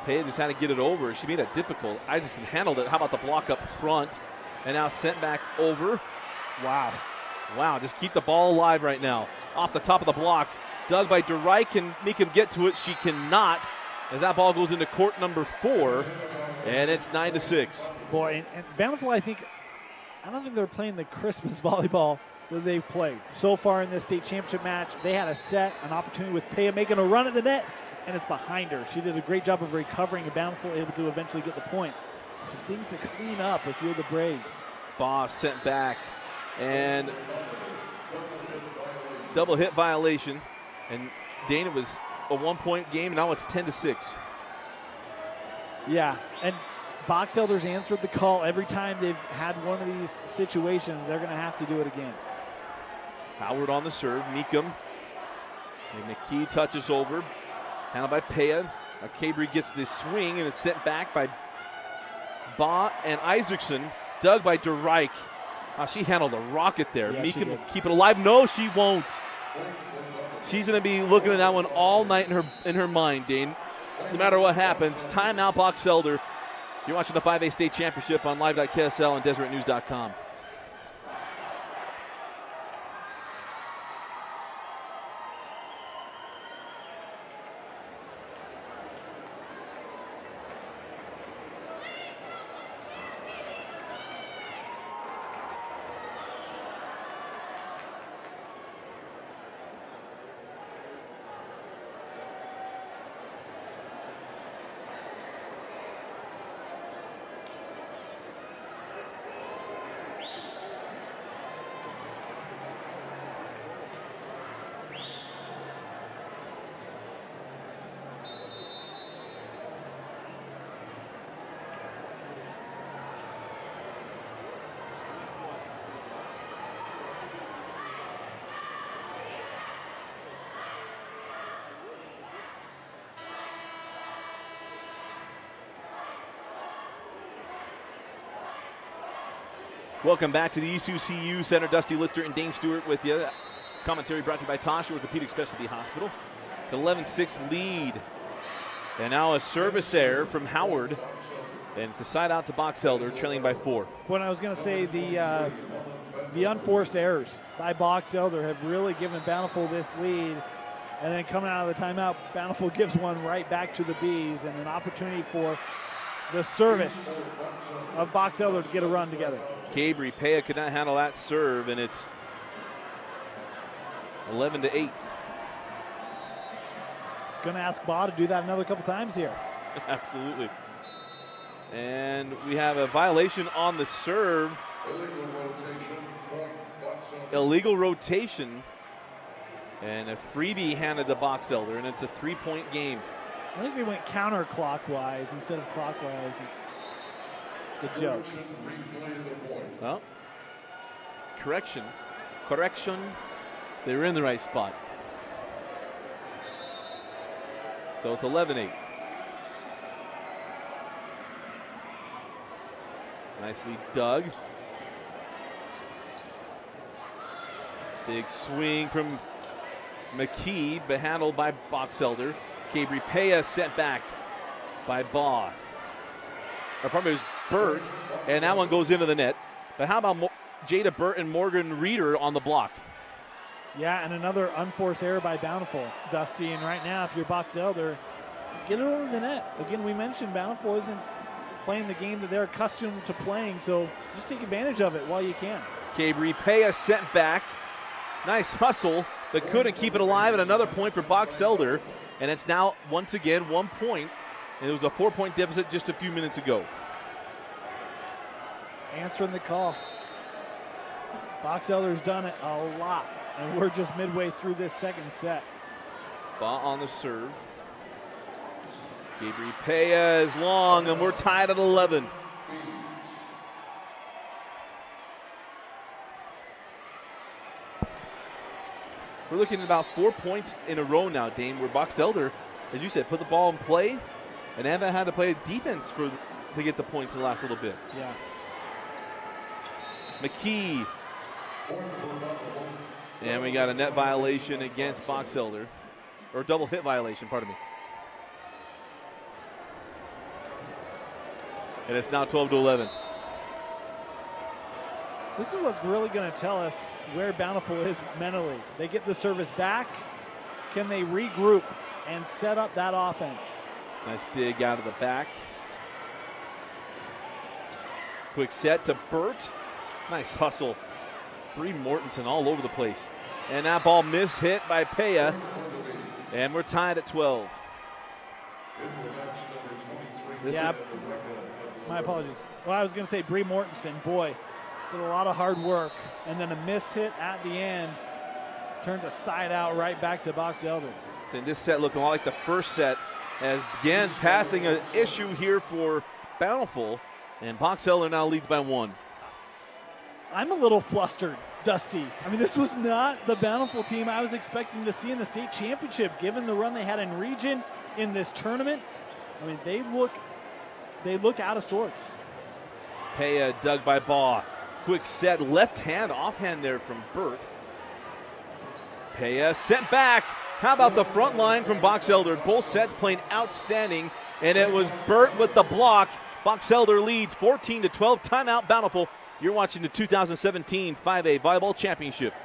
Paya just had to get it over. She made it difficult. Isaacson handled it. How about the block up front? And now sent back over. Wow. Wow, just keep the ball alive right now. Off the top of the block. Dug by DeReich. Can Meekum get to it? She cannot. As that ball goes into court number 4. And it's 9-6. Boy, and Bountiful, I don't think they're playing the Christmas volleyball that they've played. So far in this state championship match, they had a set, an opportunity with Paya making a run at the net, and it's behind her. She did a great job of recovering, and Bountiful able to eventually get the point. Some things to clean up if you're the Braves. Boss sent back, and double hit violation. And Dane, it was a 1-point game. Now it's 10-6. Yeah, and Box Elders answered the call every time they've had one of these situations. They're going to have to do it again. Howard on the serve. Meekum. And McKee touches over. Handled by Paya. Cambry gets this swing, and it's sent back by Ba and Isaacson. Dug by DeReich. She handled a rocket there. Yeah, Meekum will keep it alive. No, she won't. She's going to be looking at that one all night in her mind, Dane. No matter what happens. Timeout, Box Elder. You're watching the 5A State Championship on live.ksl and DeseretNews.com. Welcome back to the ECU Center. Dusty Lister and Dane Stewart with you. Commentary brought to you by Tosh Orthopedic Specialty Hospital. It's 11-6 lead. And now a service error from Howard. And it's the side out to Box Elder, trailing by 4. When I was going to say the unforced errors by Box Elder have really given Bountiful this lead. And then coming out of the timeout, Bountiful gives one right back to the Bees, and an opportunity for the service of Box Elder to get a run together. Cabri Pea could not handle that serve, and it's 11-8. Going to ask Ba to do that another couple times here. Absolutely. And we have a violation on the serve. Illegal rotation. And a freebie handed to Box Elder, and it's a 3-point game. I think they went counterclockwise instead of clockwise. It's a joke. Well, correction. They were in the right spot. So it's 11-8. Nicely dug. Big swing from McKee, but handled by Box Elder. Cabri Pea sent back by Baugh. Or probably it was Burt, and that one goes into the net. But how about Jada Burt and Morgan Reeder on the block? Yeah, and another unforced error by Bountiful, Dusty. And right now, if you're Box Elder, get it over the net. Again, we mentioned Bountiful isn't playing the game that they're accustomed to playing, so just take advantage of it while you can. Cabri Pea sent back. Nice hustle, but couldn't keep it alive. And another point for Box Elder. And it's now, once again, 1 point. And it was a 4-point deficit just a few minutes ago. Answering the call. Box Elder's done it a lot. And we're just midway through this second set. Baugh on the serve. Cabri Pea is long, and we're tied at 11. We're looking at about 4 points in a row now, Dane, where Box Elder, as you said, put the ball in play and haven't had to play defense to get the points in the last little bit. Yeah. McKee. And we got a net violation against Box Elder. Or double hit violation, pardon me. And it's now 12-11. This is what's really going to tell us where Bountiful is mentally. They get the service back. Can they regroup and set up that offense? Nice dig out of the back. Quick set to Burt. Nice hustle. Bree Mortensen all over the place. And that ball mishit by Pea. And we're tied at 12. Yeah, my apologies. Well, I was going to say Bree Mortensen, boy, did a lot of hard work. And then a miss hit at the end turns a side out right back to Box Elder. So this set looked a lot like the first set, as again passing an issue here for Bountiful. And Box Elder now leads by 1. I'm a little flustered, Dusty. I mean, this was not the Bountiful team I was expecting to see in the state championship, given the run they had in region in this tournament. I mean, they look out of sorts. Pea dug by Baugh. Quick set, left hand, offhand there from Burt. Pea sent back. How about the front line from Box Elder? Both sets playing outstanding, and it was Burt with the block. Box Elder leads 14-12. Timeout, Bountiful. You're watching the 2017 5A Volleyball Championship.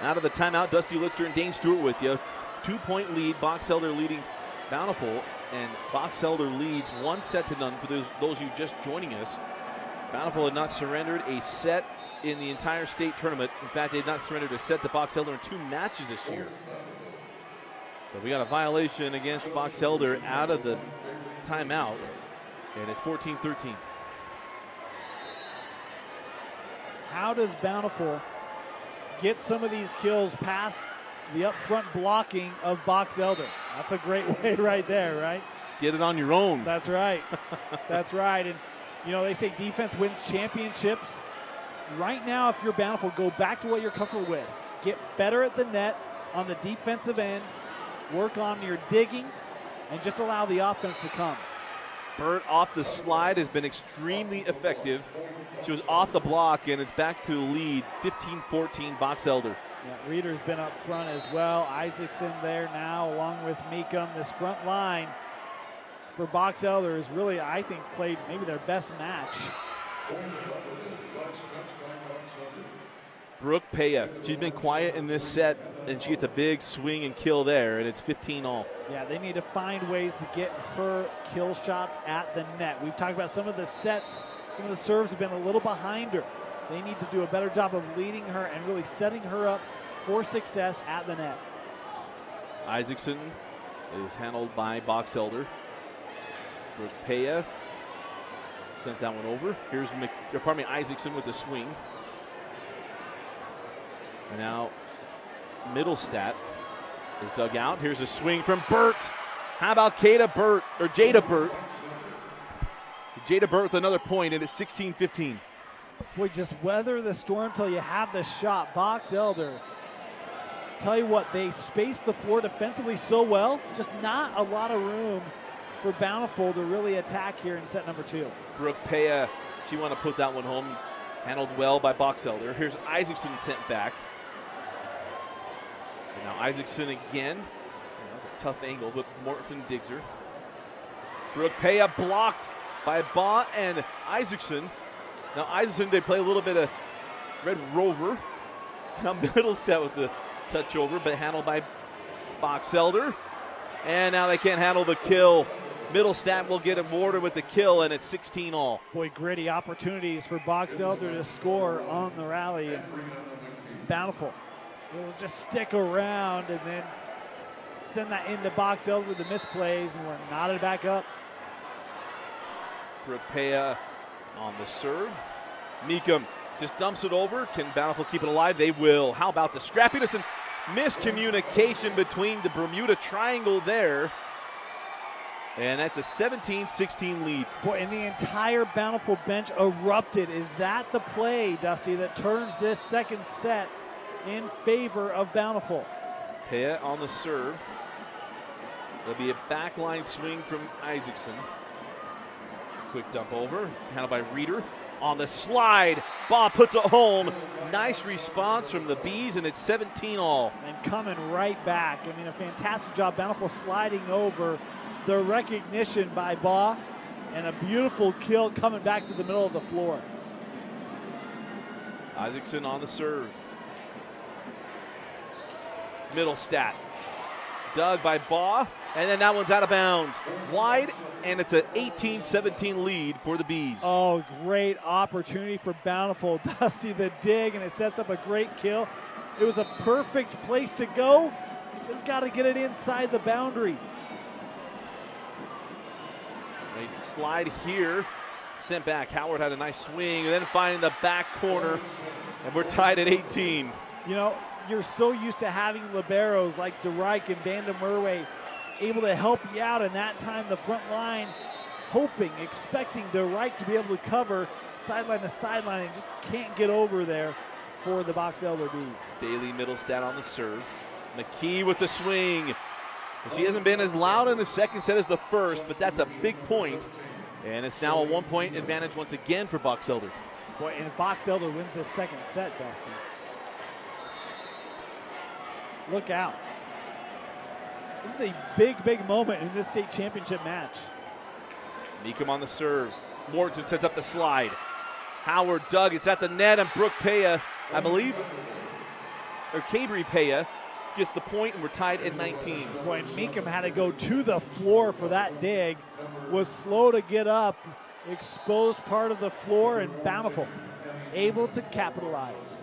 Out of the timeout, Dusty Lister and Dane Stewart with you. 2-point lead, Box Elder leading Bountiful, and Box Elder leads 1-0 for those of you just joining us. Bountiful had not surrendered a set in the entire state tournament. In fact, they had not surrendered a set to Box Elder in 2 matches this year. But we got a violation against Box Elder out of the timeout, and it's 14-13. How does Bountiful get some of these kills past the up front blocking of Box Elder? That's a great way right there, right? Get it on your own. That's right. That's right. And, you know, they say defense wins championships. Right now, if you're Bountiful, go back to what you're comfortable with. Get better at the net on the defensive end. Work on your digging and just allow the offense to come. Burt off the slide has been extremely effective. She was off the block, and it's back to lead, 15-14, Box Elder. Yeah, Reeder's been up front as well. Isaacson there now, along with Meekum. This front line for Box Elder has really, I think, played maybe their best match. Brooke Paya, she's been quiet in this set, and she gets a big swing and kill there, and it's 15-all. Yeah, they need to find ways to get her kill shots at the net. We've talked about some of the sets, some of the serves have been a little behind her. They need to do a better job of leading her and really setting her up for success at the net. Isaacson is handled by Box Elder. Brooke Paya sent that one over. Here's Isaacson with the swing. And now Middlestat is dug out. Here's a swing from Burt. How about Jada Burt? Jada Burt with another point, and it's 16-15. Boy, just weather the storm till you have the shot. Box Elder, tell you what, they space the floor defensively so well. Just not a lot of room for Bountiful to really attack here in set number 2. Brooke Paya, she wanted to put that one home. Handled well by Box Elder. Here's Isaacson sent back. And now Isaacson again. That's a tough angle, but Mortensen digs her. Brooke Paya blocked by Baugh and Isaacson. Now Isaacson, they play a little bit of Red Rover. Now Middlestat with the touch over, but handled by Box Elder. And now they can't handle the kill. Middlestat will get awarded with the kill, and it's 16-all. Boy, gritty opportunities for Box Elder to score on the rally. And Bountiful will just stick around and then send that into Box Elder with the misplays, and we're knotted back up. Brooke Paya on the serve. Meekum just dumps it over. Can Bountiful keep it alive? They will. How about the scrappiness and miscommunication between the Bermuda Triangle there? And that's a 17-16 lead. Boy, and the entire Bountiful bench erupted. Is that the play, Dusty, that turns this second set in favor of Bountiful? Paya on the serve. There'll be a backline swing from Isaacson. Quick dump over, handled by Reeder. On the slide, Baugh puts it home. Nice response from the Bees, and it's 17-all. And coming right back. I mean, a fantastic job. Bountiful sliding over. The recognition by Baugh, and a beautiful kill coming back to the middle of the floor. Isaacson on the serve. Middlestat. Dug by Baugh, and then that one's out of bounds. Wide, and it's an 18-17 lead for the Bees. Oh, great opportunity for Bountiful. Dusty the dig, and it sets up a great kill. It was a perfect place to go. Just got to get it inside the boundary. They slide here, sent back. Howard had a nice swing, and then finding the back corner, and we're tied at 18. You know, you're so used to having liberos like DeRike and Vanda Murray able to help you out, and that time the front line hoping, expecting DeRike to be able to cover sideline to sideline, and just can't get over there for the Box Elder Bees. Bailey Middlestat on the serve. McKee with the swing. She hasn't been as loud in the second set as the first, but that's a big point. And it's now a 1-point advantage once again for Box Elder. Boy, and if Box Elder wins this second set, Dusty, look out. This is a big, big moment in this state championship match. Meekum on the serve. Mortensen sets up the slide. Howard dug, it's at the net, and Brooke Paya, I believe, Cabri Peya gets the point, and we're tied at 19. Boy, Meekum had to go to the floor for that dig. Was slow to get up, exposed part of the floor, and Bountiful able to capitalize.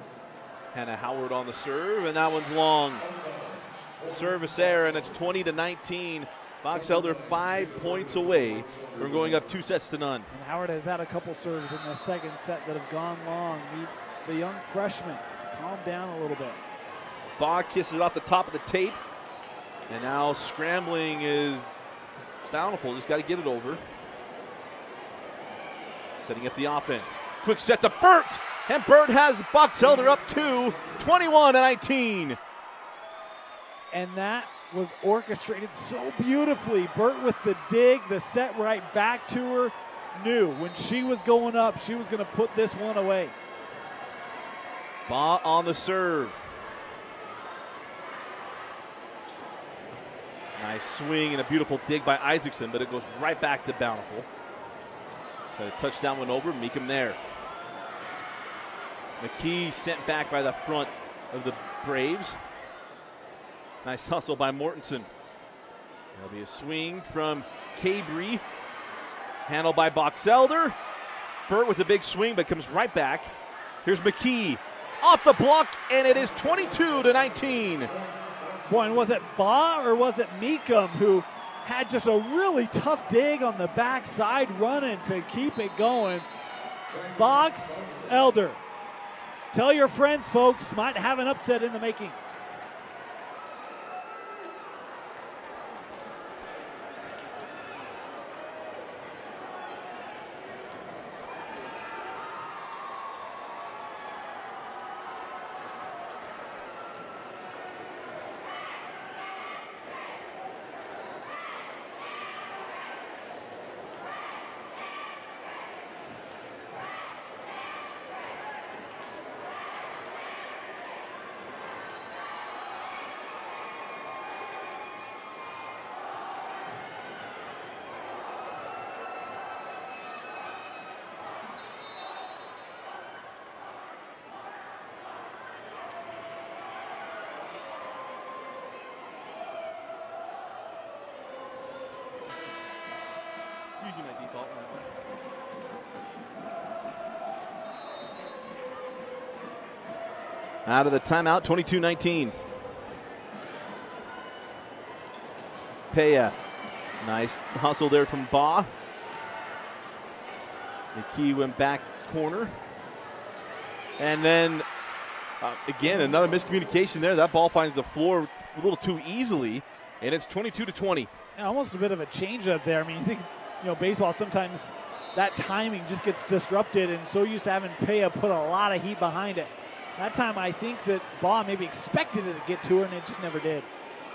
Hannah Howard on the serve, and that one's long. Service error, and it's 20-19. Box Elder 5 points away from going up 2-0. And Howard has had a couple serves in the second set that have gone long. Need the young freshman calm down a little bit. Baugh kisses off the top of the tape, and now scrambling is Bountiful. Just got to get it over. Setting up the offense. Quick set to Burt, and Burt has Box Elder up 21-19. And that was orchestrated so beautifully. Burt with the dig, the set right back to her, knew when she was going up, she was going to put this one away. Baugh on the serve. Nice swing and a beautiful dig by Isaacson, but it goes right back to Bountiful. Got a touchdown one over, Meekum there. McKee sent back by the front of the Braves. Nice hustle by Mortensen. There'll be a swing from Cabri. Handled by Box Elder. Burt with a big swing, but comes right back. Here's McKee off the block, and it is 22-19. Boy, and was it Baugh or was it Meekum who had just a really tough dig on the backside running to keep it going? Box Elder. Tell your friends, folks, might have an upset in the making. Usually my default. Out of the timeout, 22-19. Peya. Nice hustle there from Baugh. McKee went back corner. And then, again, another miscommunication there. That ball finds the floor a little too easily, and it's 22-20. Almost a bit of a change up there. I mean, you think, baseball, sometimes that timing just gets disrupted, and so used to having Peya put a lot of heat behind it. That time I think that Baugh maybe expected it to get to her, and it just never did.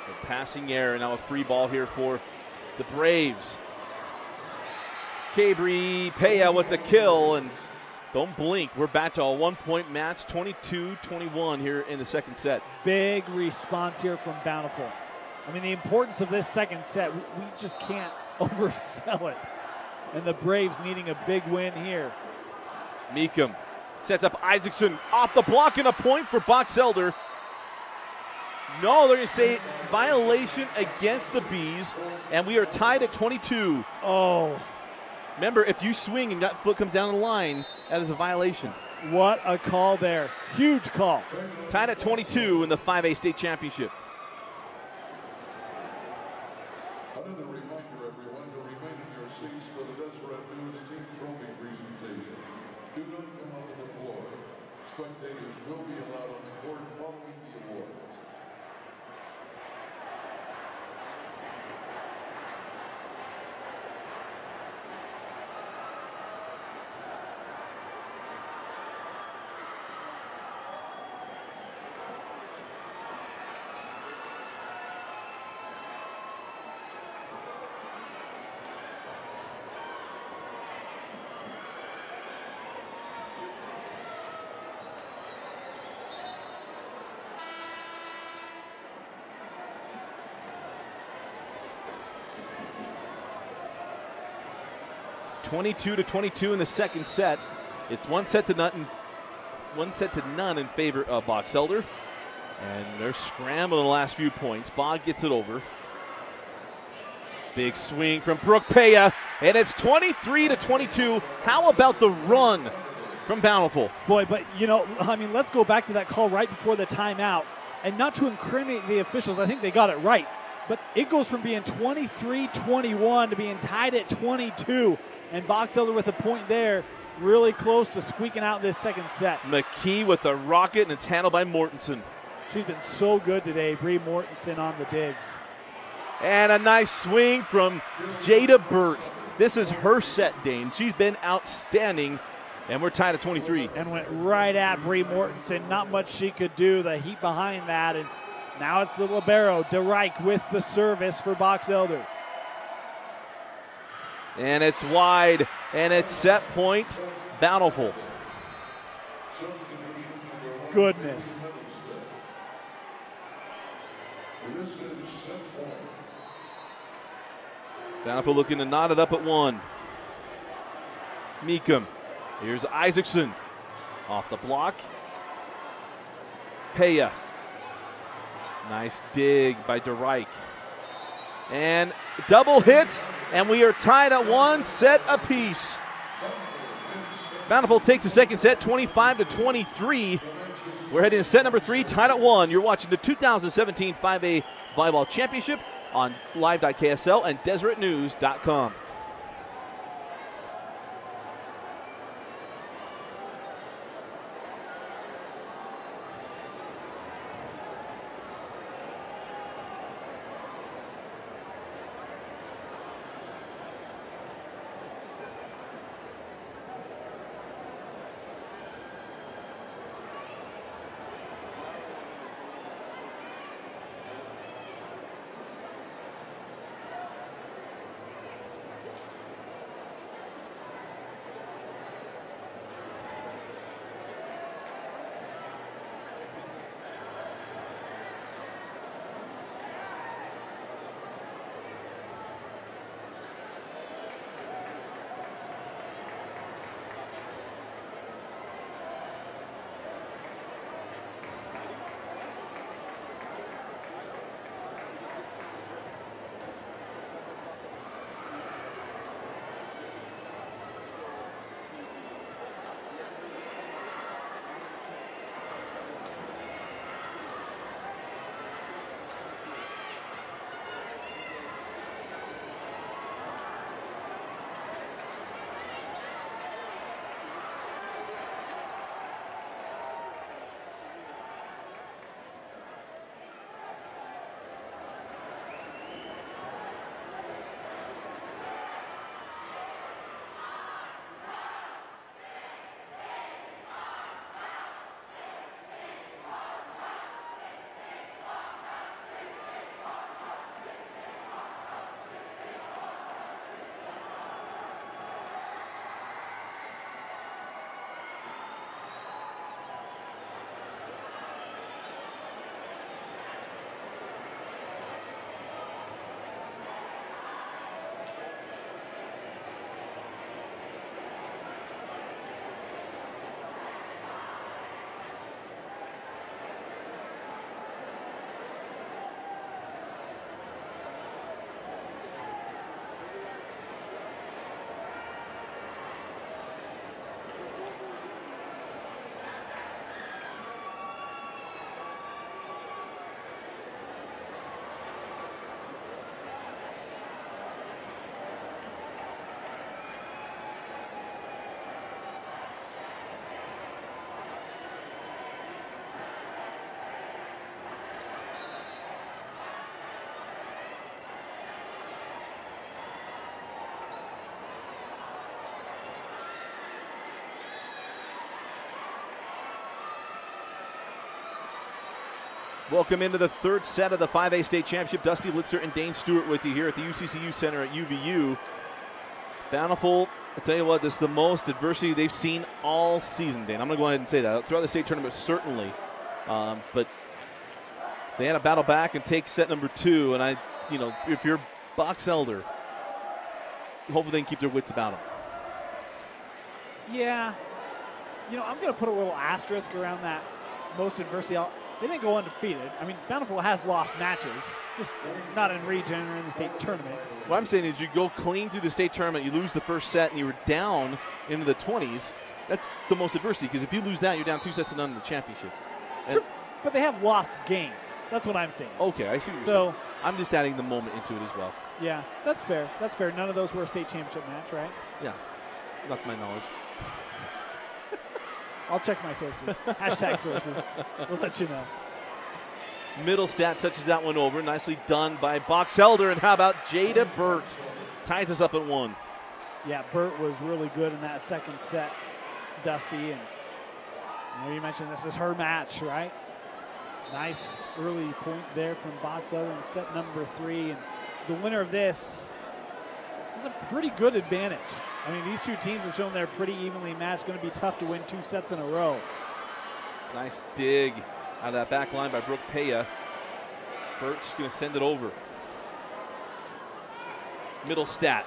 A passing error, and now a free ball here for the Braves. Cabri Peya with the kill, and don't blink. We're back to a one-point match, 22-21 here in the second set. Big response here from Bountiful. I mean, the importance of this second set, we just can't oversell it. And the Braves needing a big win here. Meekum sets up Isaacson off the block, and a point for Box Elder. No, they're going to say violation against the Bees, and we are tied at 22. Oh. Remember, if you swing and that foot comes down the line, that is a violation. What a call there. Huge call. Tied at 22 in the 5A state championship. Another reminder, everyone, to remain in your seats for the Deseret News team trophy presentation. Do not come onto the floor. Spectators will be allowed on the court following the awards. (22-22) in the second set. It's one set to none in favor of Box Elder. And they're scrambling the last few points. Bog gets it over. Big swing from Brooke Paya, and it's 23-22. How about the run from Bountiful? Boy, but I mean, let's go back to that call right before the timeout. And not to incriminate the officials, I think they got it right. But it goes from being 23-21 to being tied at 22. And Box Elder with a point there, really close to squeaking out this second set. McKee with the rocket, and it's handled by Mortensen. She's been so good today, Bree Mortensen on the digs. And a nice swing from Jada Burt. This is her set, Dane. She's been outstanding, and we're tied at 23. And went right at Bree Mortensen. Not much she could do. The heat behind that, and now it's the libero, DeReich, with the service for Box Elder. And it's wide, and it's set point, Bountiful. Goodness. Bountiful looking to knot it up at 1. Meekum. Here's Isaacson. Off the block. Paya. Nice dig by DeReich. And double hit, and we are tied at 1 set apiece. Bountiful takes the second set, 25-23. We're heading to set number 3, tied at 1. You're watching the 2017 5A Volleyball Championship on live.ksl and DeseretNews.com. Welcome into the third set of the 5A State Championship. Dusty Litster and Dane Stewart with you here at the UCCU Center at UVU. Bountiful, I'll tell you what, this is the most adversity they've seen all season, Dane. I'm going to go ahead and say that. Throughout the state tournament, certainly. But they had to battle back and take set number 2. And if you're Box Elder, hopefully they can keep their wits about them. Yeah. I'm going to put a little asterisk around that most adversity. they didn't go undefeated. I mean, Bountiful has lost matches, just not in region or in the state tournament. What I'm saying is you go clean through the state tournament, you lose the first set, and you were down into the 20s. That's the most adversity, because if you lose that, you're down 2-0 in the championship. True, but they have lost games. That's what I'm saying. Okay, I see what you're saying. I'm just adding the moment into it as well. Yeah, that's fair. That's fair. None of those were a state championship match, right? Yeah, not to my knowledge. I'll check my sources. Hashtag sources. We'll let you know. Middlestat touches that one over. Nicely done by Boxelder. And how about Jada Burt? Ties us up at 1. Yeah, Burt was really good in that second set, Dusty. And you mentioned this is her match, right? Nice early point there from Boxelder in set number 3. And the winner of this has a pretty good advantage. I mean, these two teams have shown they're pretty evenly matched. Going to be tough to win 2 sets in a row. Nice dig out of that back line by Brooke Peya. Burt's going to send it over. Middlestat,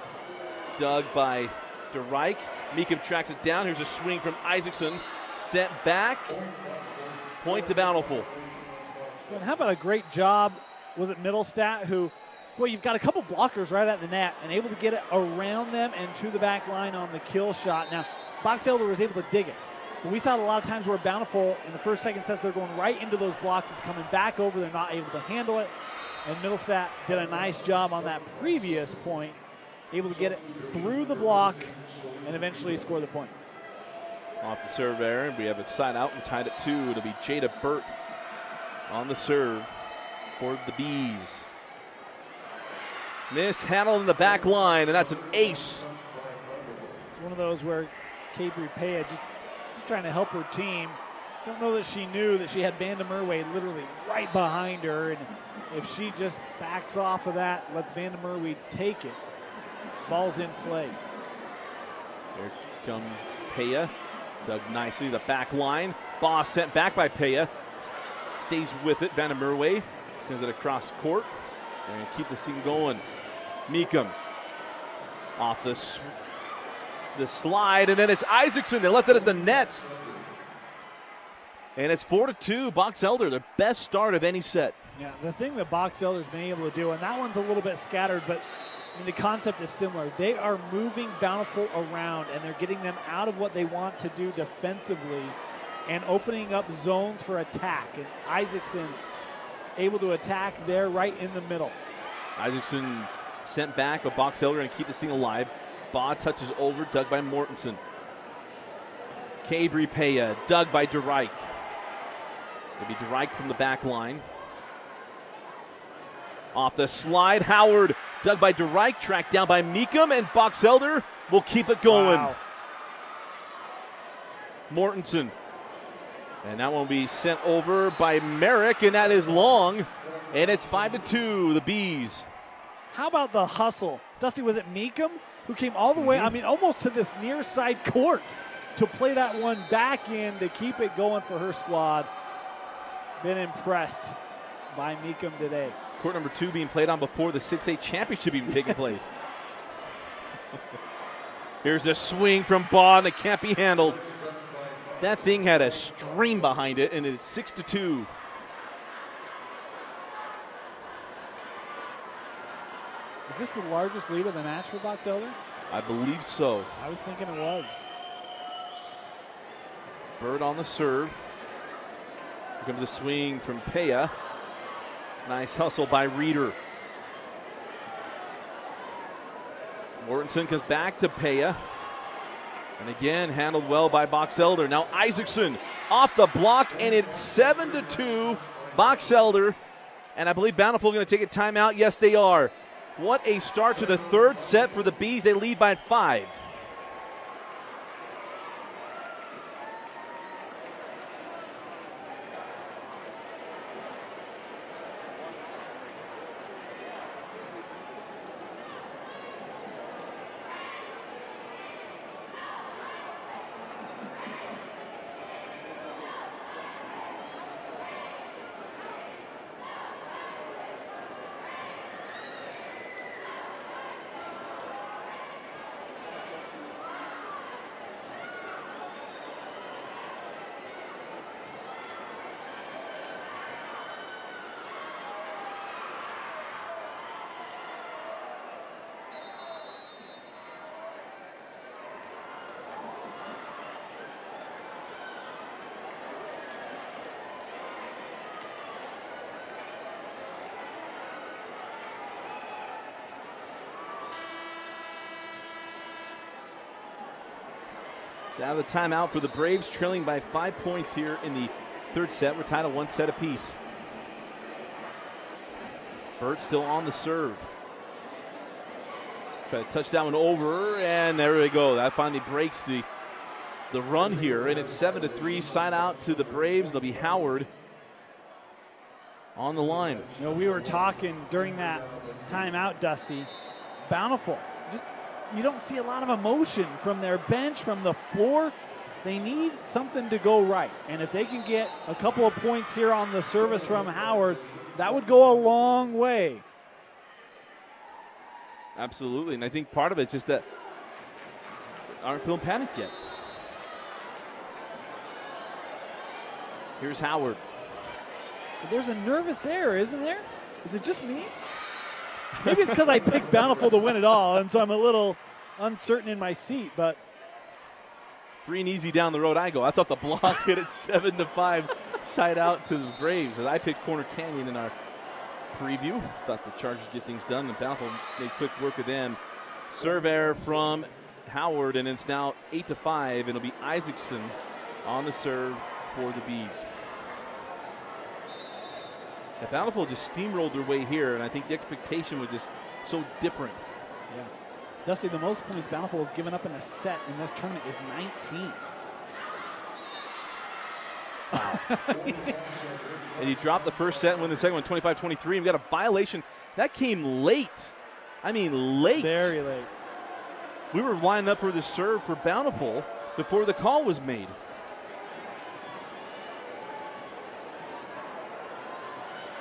dug by DeReich. Meekum tracks it down. Here's a swing from Isaacson. Sent back. Point to Bountiful. And how about a great job? Was it Middlestat who, boy, you've got a couple blockers right at the net and able to get it around them and to the back line on the kill shot. Now, Boxelder was able to dig it. But we saw it a lot of times where Bountiful in the first, second sets, they're going right into those blocks. It's coming back over. They're not able to handle it. And Middlestat did a nice job on that previous point, able to get it through the block and eventually score the point. Off the serve there, and we have a side out. We tied it 2. It'll be Jada Burt on the serve for the Bees. Mishandled in the back line, and that's an ace. It's one of those where Cabri Peya just trying to help her team. Don't know that she knew that she had Vanda Merway literally right behind her, and if she just backs off of that, lets Vanda Merway take it. Ball's in play. There comes Peya. Dug nicely the back line. Boss sent back by Peya. Stays with it. Vanda Merway sends it across court and keep the thing going. Meekum off the slide, and then it's Isaacson. They left it at the net. And it's 4-2. Boxelder, their best start of any set. Yeah, the thing that Boxelder's been able to do, and that one's a little bit scattered, but I mean, the concept is similar. They are moving Bountiful around, and they're getting them out of what they want to do defensively and opening up zones for attack. And Isaacson able to attack there right in the middle. Isaacson sent back, but Boxelder going to keep this thing alive. Baugh touches over, dug by Mortensen. Cabri Peya, dug by DeReich. It'll be DeReich from the back line. Off the slide, Howard, dug by DeReich, tracked down by Meekum, and Boxelder will keep it going. Wow. Mortensen. And that one will be sent over by Merrick, and that is long. And it's 5-2, the Bees. How about the hustle? Dusty, was it Meekum who came all the way, I mean, almost to this near side court to play that one back in to keep it going for her squad? Been impressed by Meekum today. Court number 2 being played on before the 6A championship even taking place. Here's a swing from Baugh, and it can't be handled. That thing had a stream behind it, and it's 6-2. Is this the largest lead of the match for Boxelder? I believe so. I was thinking it was. Bird on the serve. Here comes a swing from Peya. Nice hustle by Reeder. Mortensen comes back to Peya. And again, handled well by Boxelder. Now Isaacson off the block, and it's 7-2. Boxelder, and I believe Bountiful going to take a timeout. Yes, they are. What a start to the third set for the Bees. They lead by 5. So out of the timeout for the Braves, trailing by 5 points here in the third set. We're tied at 1 set apiece. Burt still on the serve. Try to touch that one over, and there we go. That finally breaks the run here, and it's 7-3. Side out to the Braves. It'll be Howard on the line. You know, we were talking during that timeout, Dusty. Bountiful. Just you don't see a lot of emotion from their bench, from the floor. They need something to go right. And if they can get a couple of points here on the service from Howard, that would go a long way. Absolutely. And I think part of it's just that aren't feeling panicked yet. Here's Howard. But there's a nervous air, isn't there? Is it just me? Maybe it's because I picked Bountiful to win it all, and so I'm a little uncertain in my seat, but free and easy down the road I go. That's off the block. Hit it 7-5. Side out to the Braves. As I picked Corner Canyon in our preview. Thought the Chargers get things done, and Bountiful made quick work of them. Serve error from Howard, and it's now 8-5, and it'll be Isaacson on the serve for the Bees. The Bountiful just steamrolled their way here, and I think the expectation was just so different. Yeah. Dusty, the most points Bountiful has given up in a set in this tournament is 19. Wow. And he dropped the first set and win the second one 25-23. We got a violation. That came late. I mean, late. Very late. We were lining up for the serve for Bountiful before the call was made.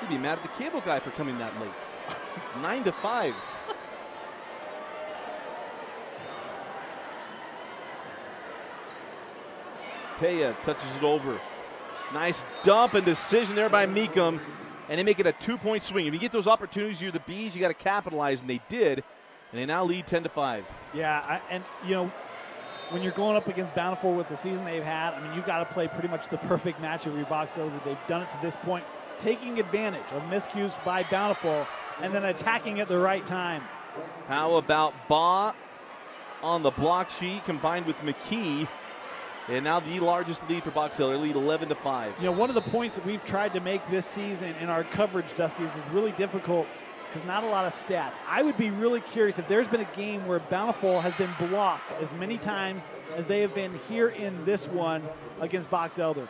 You'd be mad at the cable guy for coming that late. 9-5. Peya touches it over. Nice dump and decision there by Meekum, and they make it a 2-point swing. If you get those opportunities, you're the Bees, you got to capitalize, and they did, and they now lead 10-5. Yeah, and you know, when you're going up against Bountiful with the season they've had, I mean, you got to play pretty much the perfect match of your box so that they've done it to this point, taking advantage of miscues by Bountiful and then attacking at the right time. How about Baugh on the block sheet combined with McKee? And now the largest lead for Box Hill. They lead 11-5. You know, one of the points that we've tried to make this season in our coverage, Dusty, is it's really difficult because not a lot of stats. I would be really curious if there's been a game where Bountiful has been blocked as many times as they have been here in this one against Box Elder.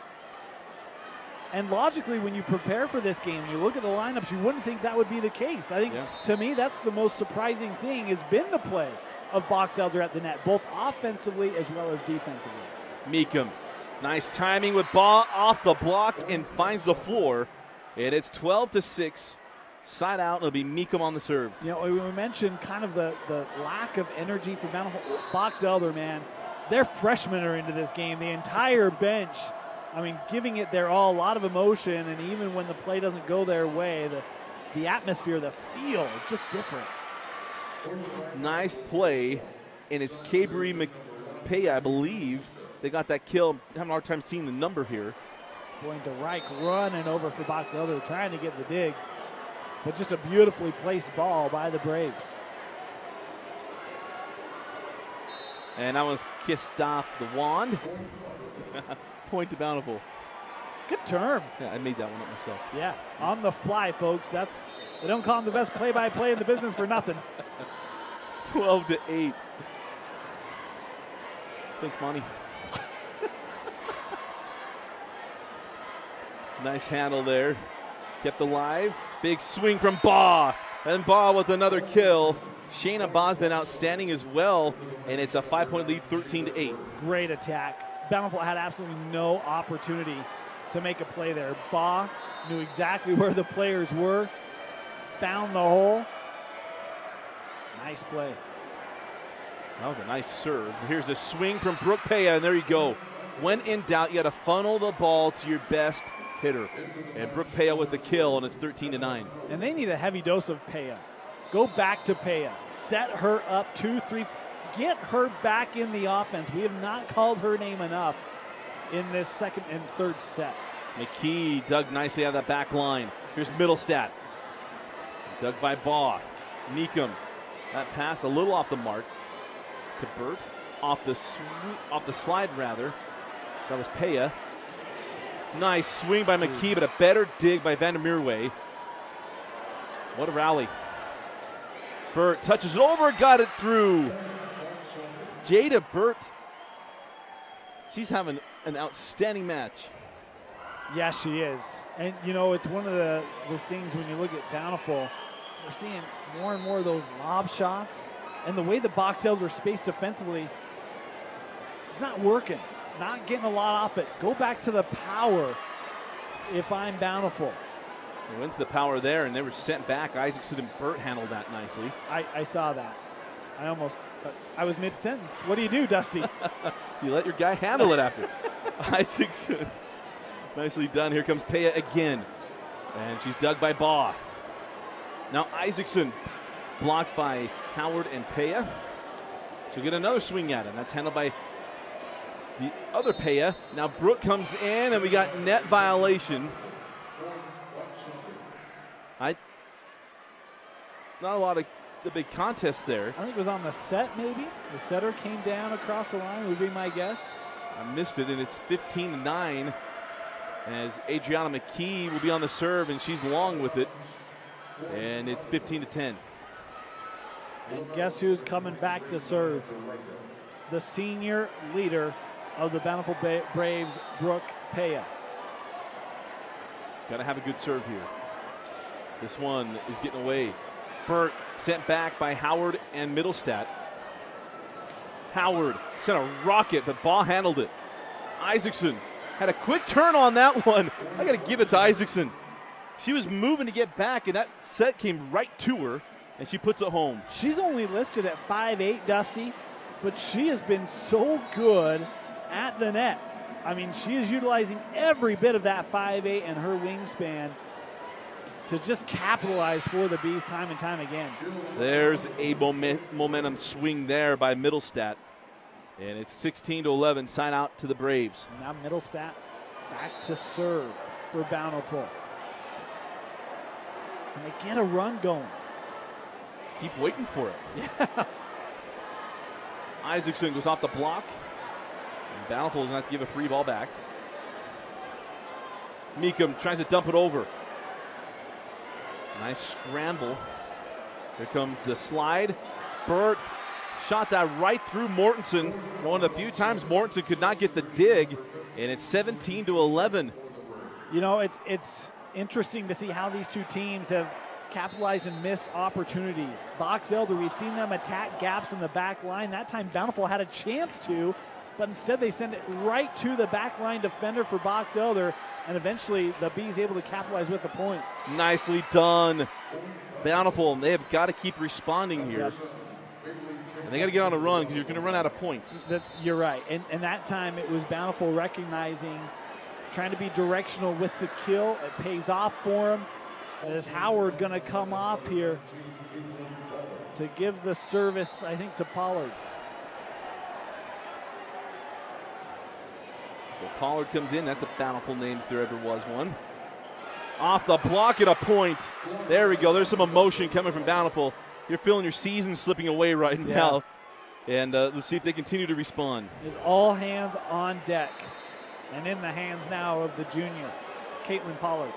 And logically, when you prepare for this game, you look at the lineups, you wouldn't think that would be the case. I think, to me, that's the most surprising thing has been the play of Box Elder at the net, both offensively as well as defensively. Meekum, nice timing with Baugh off the block and finds the floor. And it's 12-6. Side out, and it'll be Meekum on the serve. You know, we mentioned kind of the lack of energy for Box Elder, man. Their freshmen are into this game. The entire bench, I mean, giving it their all, a lot of emotion, and even when the play doesn't go their way, the atmosphere, the feel, it's just different. Nice play, and it's Cabri McPay, I believe. They got that kill. I'm having a hard time seeing the number here. Going to Reich running over for Box Elder, trying to get the dig. But just a beautifully placed ball by the Braves. And that one's kissed off the wand. Point to Bountiful. Good term. Yeah, I made that one up myself. Yeah, on the fly, folks. They don't call him the best play-by-play in the business for nothing. 12-8. Thanks, Monty. Nice handle there. Kept alive. Big swing from Baugh. And Baugh with another kill. Shayna Baugh's been outstanding as well. And it's a 5-point lead, 13-8. Great attack. Bountiful had absolutely no opportunity to make a play there. Baugh knew exactly where the players were. Found the hole. Nice play. That was a nice serve. Here's a swing from Brooke Peya, and there you go. When in doubt, you got to funnel the ball to your best hitter. And Brooke Peya with the kill, and it's 13-9. And they need a heavy dose of Peya. Go back to Peya. Set her up 2-3. Get her back in the offense. We have not called her name enough in this second and third set. McKee dug nicely out of that back line. Here's Middlestat. Dug by Baugh. Meekum. That pass a little off the mark to Burt. off the slide rather. That was Peya. Nice swing by McKee, but a better dig by Van der Meerway. What a rally. Burt touches it over, got it through. Jada Burt, she's having an outstanding match. Yeah, she is. And, you know, it's one of the things when you look at Bountiful, we're seeing more and more of those lob shots. And the way the Box Elder are spaced defensively, it's not working. Not getting a lot off it. Go back to the power if I'm Bountiful. They went to the power there, and they were sent back. Isaacson and Burt handled that nicely. I saw that. I was mid-sentence. What do you do, Dusty? You let your guy handle it after. Isaacson. Nicely done. Here comes Peya again. And she's dug by Baugh. Now Isaacson blocked by Howard and Peya. She'll get another swing at him. That's handled by the other Peya. Now Brooke comes in, and we got net violation. Not a lot of the big contest there. I think it was on the set, maybe. The setter came down across the line, would be my guess. I missed it, and it's 15-9 as Adriana McKee will be on the serve, and she's long with it. And it's 15-10. And guess who's coming back to serve? The senior leader of the Bountiful Braves, Brooke Peya. Got to have a good serve here. This one is getting away. Burt sent back by Howard and Middlestat. Howard sent a rocket, but Baugh handled it. Isaacson had a quick turn on that one. I got to give it to Isaacson. She was moving to get back, and that set came right to her, and she puts it home. She's only listed at 5'8", Dusty, but she has been so good at the net. I mean, she is utilizing every bit of that 5'8" and her wingspan to just capitalize for the Bees time and time again. There's a momentum swing there by Middlestat. And it's 16-11, sign out to the Braves. Now Middlestat back to serve for Bountiful. Can they get a run going? Keep waiting for it. Yeah. Isaacson goes off the block. And Bountiful is going to have to give a free ball back. Meekum tries to dump it over. Nice scramble. Here comes the slide. Burt shot that right through Mortensen. One of the few times Mortensen could not get the dig, and it's 17-11. You know, it's interesting to see how these two teams have capitalized and missed opportunities. Box Elder, we've seen them attack gaps in the back line. That time Bountiful had a chance to, but instead they send it right to the back line defender for Box Elder, and eventually the Bees able to capitalize with the point. Nicely done. Bountiful, they have got to keep responding here. Yep. And they got to get on a run because you're going to run out of points. You're right. And that time it was Bountiful recognizing, trying to be directional with the kill. It pays off for him. And is Howard going to come off here to give the service, I think, to Pollard? So Pollard comes in. That's a Bountiful name if there ever was one. Off the block at a point. There we go. There's some emotion coming from Bountiful. You're feeling your season slipping away right now. And let's see if they continue to respond. Is all hands on deck. And in the hands now of the junior, Caitlin Pollard.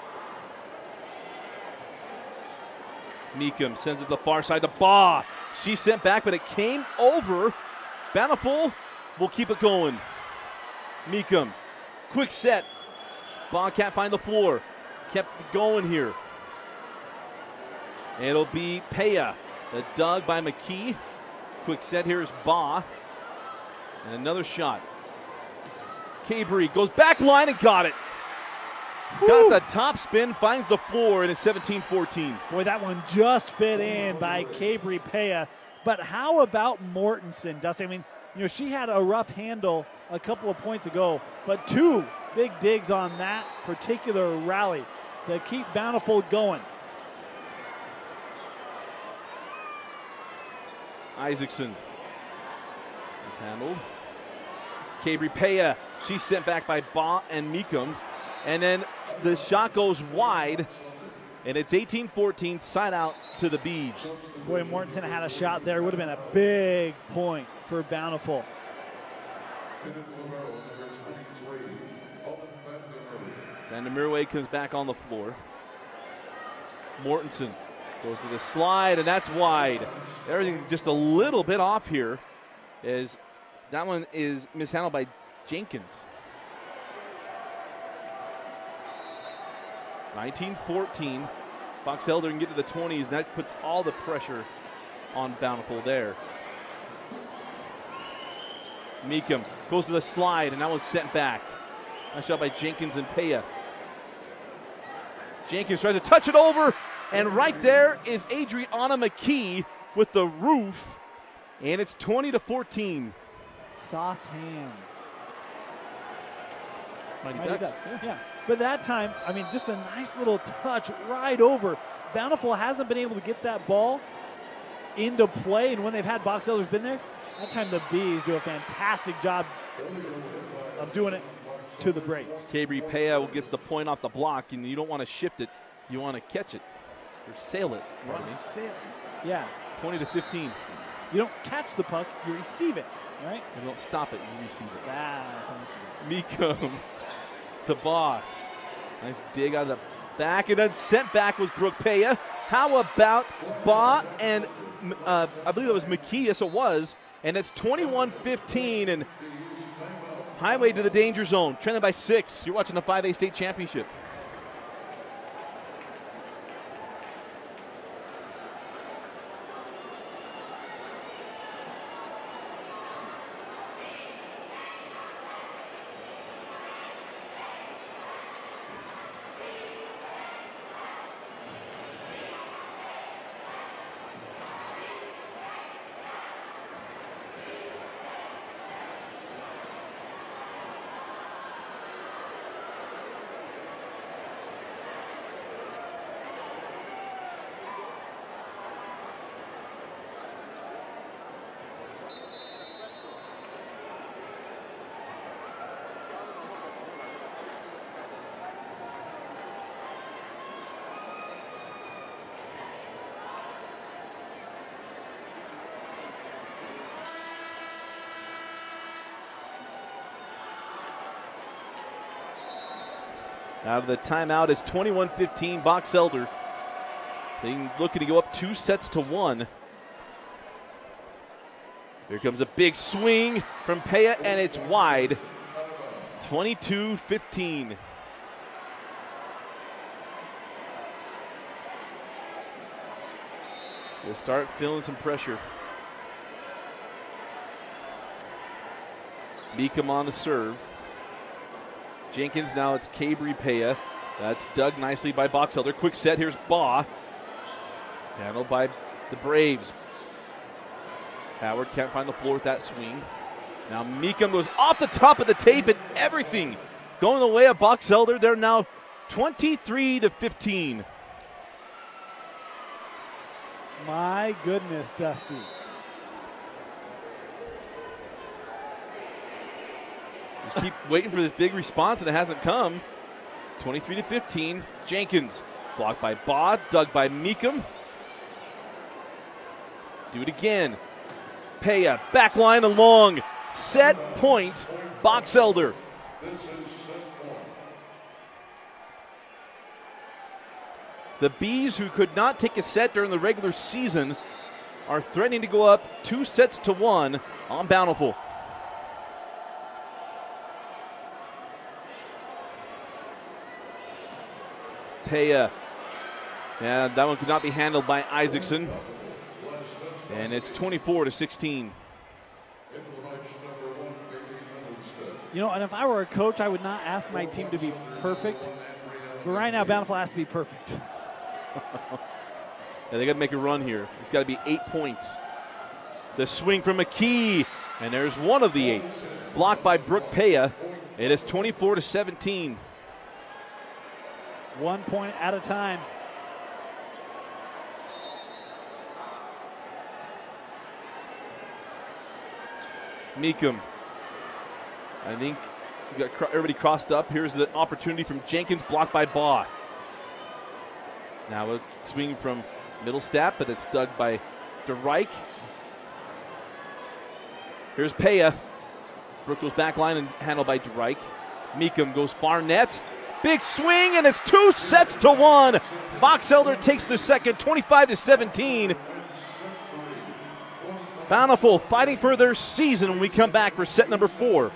Meekum sends it to the far side to Baugh. She sent back, but it came over. Bountiful will keep it going. Meekum, quick set. Baugh can't find the floor. Kept it going here. It'll be Peya. The dug by McKee. Quick set here is Baugh. And another shot. Cabry goes back line and got it. Got the top spin, finds the floor, and it's 17-14. Boy, that one just fit in by Cabry Peya. But how about Mortensen, Dustin? I mean, you know, she had a rough handle a couple of points ago, but two big digs on that particular rally to keep Bountiful going. Isaacson is handled. Cabry Peya, she's sent back by Baugh and Meekum. And then the shot goes wide, and it's 18-14, side out to the Bees. Boy, Mortensen had a shot there. Would have been a big point for Bountiful. And Mirway comes back on the floor. Mortensen goes to the slide, and that's wide. Everything just a little bit off here, as that one is mishandled by Jenkins. 19-14. Box Elder can get to the 20s, and that puts all the pressure on Bountiful there. Meekum goes to the slide, and that one's sent back. Nice shot by Jenkins and Peya. Jenkins tries to touch it over, and right there is Adriana McKee with the roof, and it's 20-14. Soft hands. Mighty Ducks. Ducks. Yeah. But that time, I mean, just a nice little touch right over. Bountiful hasn't been able to get that ball into play, and when they've had Box Elders been there, that time the Bees do a fantastic job of doing it to the Braves. Cabri Peya gets the point off the block, and you don't want to shift it. You want to catch it or sail it. You want to sail it. Yeah. 20-15. You don't catch the puck, you receive it, right? You don't stop it, you receive it. Thank you. Meekum to Baugh. Nice dig out of the back, and then sent back was Brooke Peya. How about Baugh and I believe it was McKee, yes it was, and it's 21-15, and Highway to the danger zone, trailing by 6. You're watching the 5A state championship. Out of the timeout, it's 21-15, Box Elder. They looking to go up 2-1. Here comes a big swing from Peya, and it's wide. 22-15. They start feeling some pressure. Meekum on the serve. Jenkins, now it's Cabri Peya. That's dug nicely by Box Elder. Quick set, here's Baugh. Handled by the Braves. Howard can't find the floor with that swing. Now Meekum goes off the top of the tape, and everything going the way of Box Elder. They're now 23-15. My goodness, Dusty. Just keep waiting for this big response, and it hasn't come. 23-15. Jenkins blocked by Baugh, dug by Meekum. Do it again. Peya, back line along. Set point, Box Elder. The Bees, who could not take a set during the regular season, are threatening to go up 2-1 on Bountiful. Peya. Yeah, that one could not be handled by Isaacson. And it's 24-16. You know, and if I were a coach, I would not ask my team to be perfect. But right now, Bountiful has to be perfect. Yeah, they got to make a run here. It's got to be 8 points. The swing from McKee, and there's one of the 8. Blocked by Brooke Peya. It is 24-17. 1 point at a time. Meekum. I think we got everybody crossed up. Here's the opportunity from Jenkins, blocked by Baugh. Now a swing from Middlestat, but it's dug by DeReich. Here's Peya. Brooke goes back line and handled by Drake. Meekum goes far net. Big swing, and it's 2-1. Box Elder takes the second, 25-17. Bountiful fighting for their season when we come back for set number 4.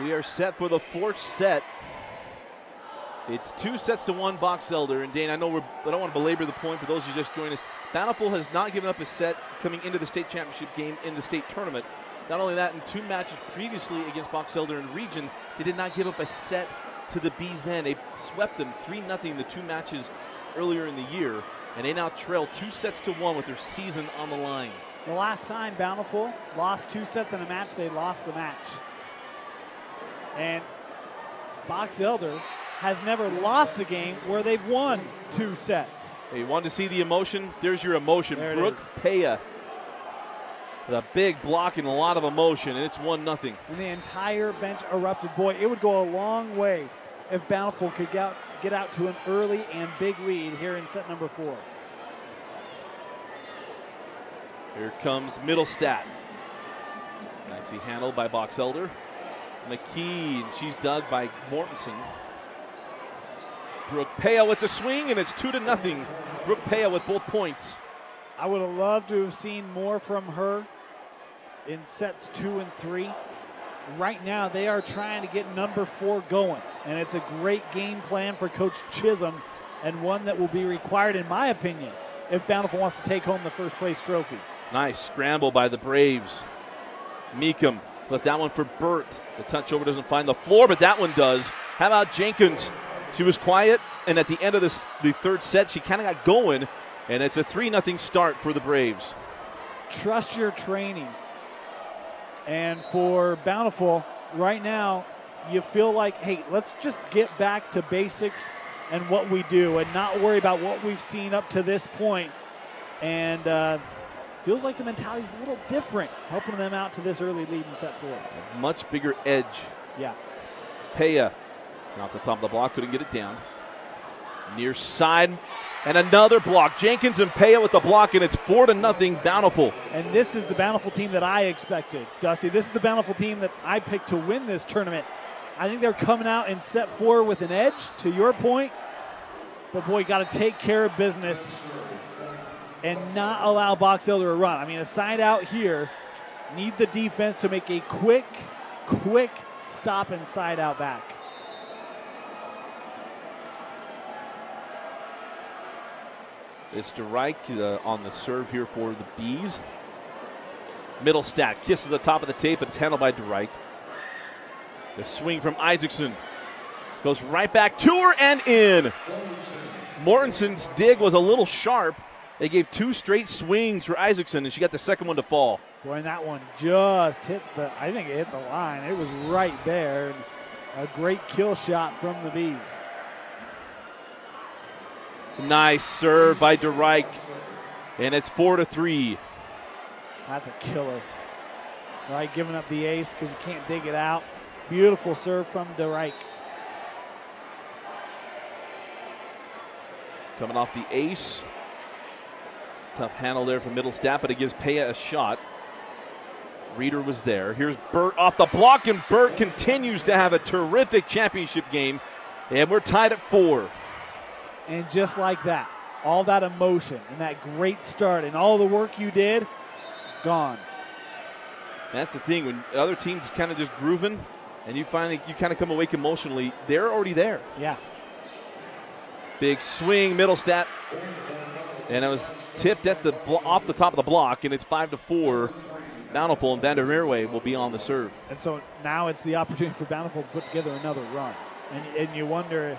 We are set for the 4th set. It's 2-1 Box Elder. And Dane, I don't want to belabor the point, but those who just joined us, Bountiful has not given up a set coming into the state championship game in the state tournament. Not only that, in 2 matches previously against Box Elder in region, they did not give up a set to the Bees then. They swept them 3-0 the 2 matches earlier in the year, and they now trail 2-1 with their season on the line. The last time Bountiful lost 2 sets in a match, they lost the match. And Box Elder has never lost a game where they've won 2 sets. Hey, you want to see the emotion? There's your emotion. Brooke Paya with a big block and a lot of emotion, and it's 1-0. And the entire bench erupted. Boy, it would go a long way if Bountiful could get out to an early and big lead here in set number 4. Here comes Middlestat. Nicely handled by Box Elder. McKee, and she's dug by Mortensen. Brooke Paya with the swing, and it's 2-0. Brooke Paya with both points. I would have loved to have seen more from her in sets 2 and 3. Right now, they are trying to get number 4 going, and it's a great game plan for Coach Chisholm, and one that will be required, in my opinion, if Bountiful wants to take home the first place trophy. Nice scramble by the Braves. Meekum left that one for Burt. The touch over doesn't find the floor, but that one does. How about Jenkins? She was quiet, and at the end of the 3rd set, she kind of got going, and it's a 3-0 start for the Braves. Trust your training. And for Bountiful, right now, you feel like, hey, let's just get back to basics and what we do and not worry about what we've seen up to this point. And feels like the mentality is a little different, helping them out to this early lead in set 4. A much bigger edge. Yeah. Peja off the top of the block, couldn't get it down. Near side, and another block. Jenkins and Peja with the block, and it's 4-0 Bountiful. And this is the Bountiful team that I expected, Dusty. This is the Bountiful team that I picked to win this tournament. I think they're coming out in set 4 with an edge, to your point. But, boy, got to take care of business and not allow Box Elder to run. I mean, a side out here, need the defense to make a quick stop and side out back. It's DeReich on the serve here for the Bees. Middle stack, kiss to the top of the tape, but it's handled by DeReich. The swing from Isaacson goes right back to her and in. Mortensen's dig was a little sharp. They gave 2 straight swings for Isaacson, and she got the second one to fall. Boy, and that one just hit I think it hit the line. It was right there. And a great kill shot from the Bees. Nice serve by DeReich, and it's 4-3. That's a killer. Right, giving up the ace because you can't dig it out. Beautiful serve from DeReich. Coming off the ace. Tough handle there from Middlestat, but it gives Peja a shot. Reeder was there. Here's Burt off the block, and Burt continues to have a terrific championship game, and we're tied at 4. And just like that, all that emotion and that great start and all the work you did, gone. That's the thing, when other teams kind of just grooving and you finally kind of come awake emotionally, they're already there. Yeah. Big swing, Middlestat, and it was tipped at the off the top of the block, and it's 5-4. Bountiful, and Vander Meerway will be on the serve. And so now it's the opportunity for Bountiful to put together another run. And you wonder,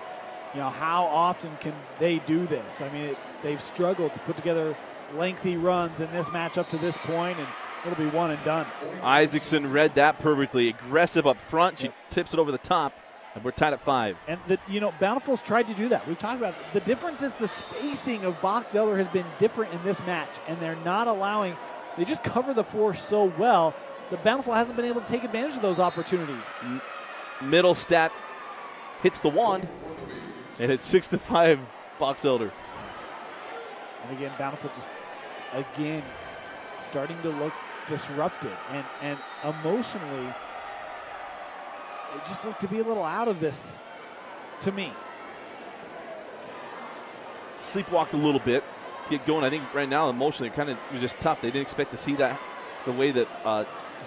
how often can they do this? I mean, they've struggled to put together lengthy runs in this match up to this point, and it'll be one and done. Isaacson read that perfectly. Aggressive up front. She tips it over the top, and we're tied at 5. And, Bountiful's tried to do that. We've talked about it. The difference is the spacing of Box Elder has been different in this match, and they're not allowing – they just cover the floor so well that Bountiful hasn't been able to take advantage of those opportunities. Middlestat hits the wand, and it's 6-5 Box Elder. And again, Bountiful just, starting to look disrupted. And emotionally, it just looked to be a little out of this to me. Sleepwalked a little bit. Get going. I think right now emotionally it was just tough. They didn't expect to see that the way that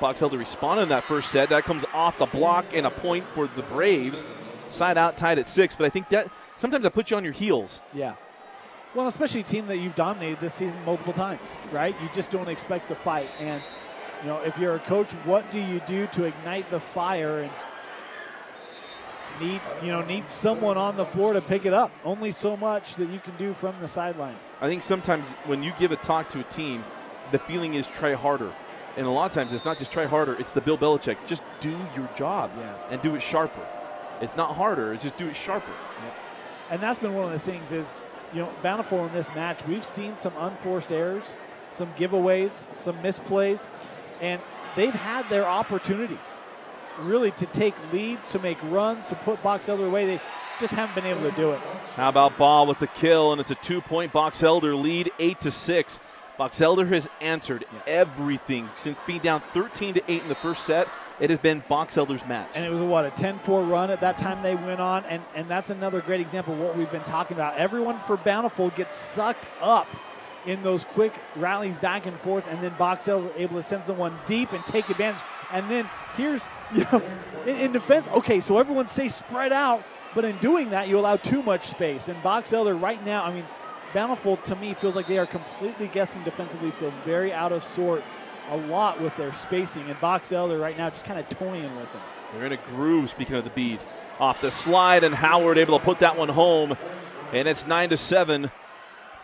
Box Elder responded in that first set. That comes off the block and a point for the Braves. Side out, tied at 6. But I think that sometimes that puts you on your heels. Yeah. Well, especially a team that you've dominated this season multiple times, right? You just don't expect the fight. And, if you're a coach, what do you do to ignite the fire and need someone on the floor to pick it up? Only so much that you can do from the sideline. I think sometimes when you give a talk to a team, the feeling is try harder. And a lot of times it's not just try harder, it's the Bill Belichick. Just do your job and do it sharper. It's not harder, it's just do it sharper. Yep. And that's been one of the things is, Bountiful in this match, we've seen some unforced errors, some giveaways, some misplays, and they've had their opportunities really to take leads, to make runs, to put Box Elder away. They just haven't been able to do it. How about Ball with the kill, and it's a 2-point Box Elder lead, 8-6. Box Elder has answered everything since being down 13-8 in the first set. It has been Box Elder's match. And it was a 10-4 run at that time they went on, and that's another great example of what we've been talking about. Everyone for Bountiful gets sucked up in those quick rallies back and forth, and then Box Elder able to send someone deep and take advantage. And then here's, in defense, okay, so everyone stays spread out, but in doing that, you allow too much space. And Box Elder right now, Bountiful to me feels like they are completely guessing defensively, feel very out of sort a lot with their spacing. And Box Elder right now just kind of toying with them. They're in a groove, speaking of the Bees. Off the slide, and Howard able to put that one home. And it's 9-7.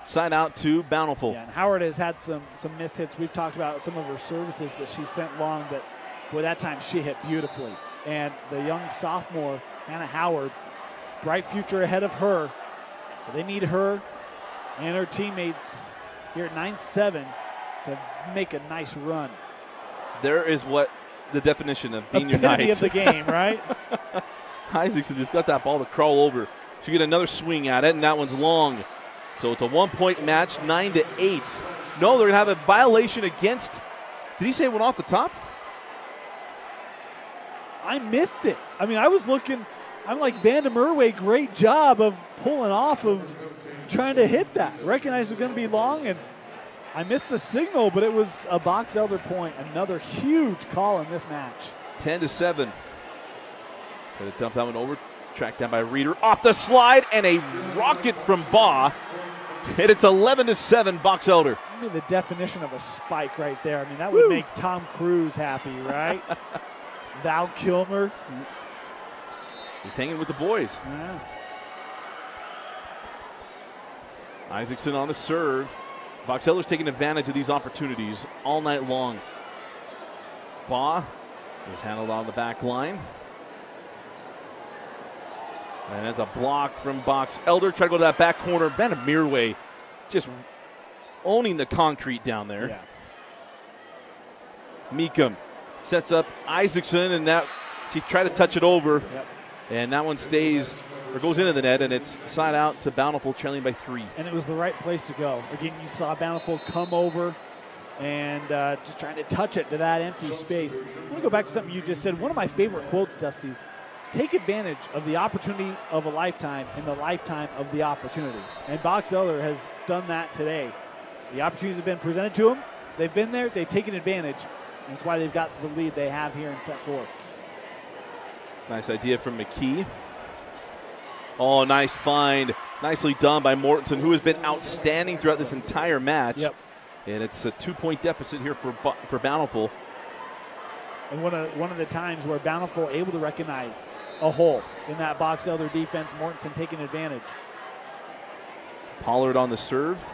Side out to Bountiful. Yeah, and Howard has had some missed hits. We've talked about some of her services that she sent long, but boy, that time she hit beautifully. and the young sophomore, Hannah Howard, bright future ahead of her. But they need her and her teammates here at 9-7 to make a nice run. There is what the definition of being your Epitome night. of the game, right? Isaacson just got that ball to crawl over. She get another swing at it, and that one's long. So it's a 1-point match, 9-8. No, they're going to have a violation against. Did he say it went off the top? I missed it. I mean, I was looking. I'm like, Vanda Merway, great job of pulling off of trying to hit that. Recognized it was going to be long, and I missed the signal, but it was a Box Elder point. Another huge call in this match. 10-7. Going to dump that one over. Tracked down by Reeder. Off the slide, and a rocket from Baugh. And it's 11-7, Box Elder. I mean, the definition of a spike right there. I mean, that would make Tom Cruise happy, right? Val Kilmer. He's hanging with the boys. Yeah. Isaacson on the serve. Box Elder's taking advantage of these opportunities all night long. Baugh is handled on the back line. And that's a block from Box Elder. Try to go to that back corner. Vanna Mirway just owning the concrete down there. Yeah. Meekum sets up Isaacson, and that she tried to touch it over. Yep. And that one stays or goes into the net, and it's side out to Bountiful, trailing by 3. And it was the right place to go. Again, you saw Bountiful come over and just trying to touch it to that empty space. I want to go back to something you just said. One of my favorite quotes, Dusty. Take advantage of the opportunity of a lifetime in the lifetime of the opportunity. And Box Elder has done that today. The opportunities have been presented to them. They've been there. They've taken advantage. And that's why they've got the lead they have here in set 4. Nice idea from McKee. Oh, nice find. Nicely done by Mortensen, who has been outstanding throughout this entire match. Yep. And it's a 2-point deficit here for Bountiful. And one of the times where Bountiful able to recognize a hole in that Box Elder defense, Mortensen taking advantage. Pollard on the serve.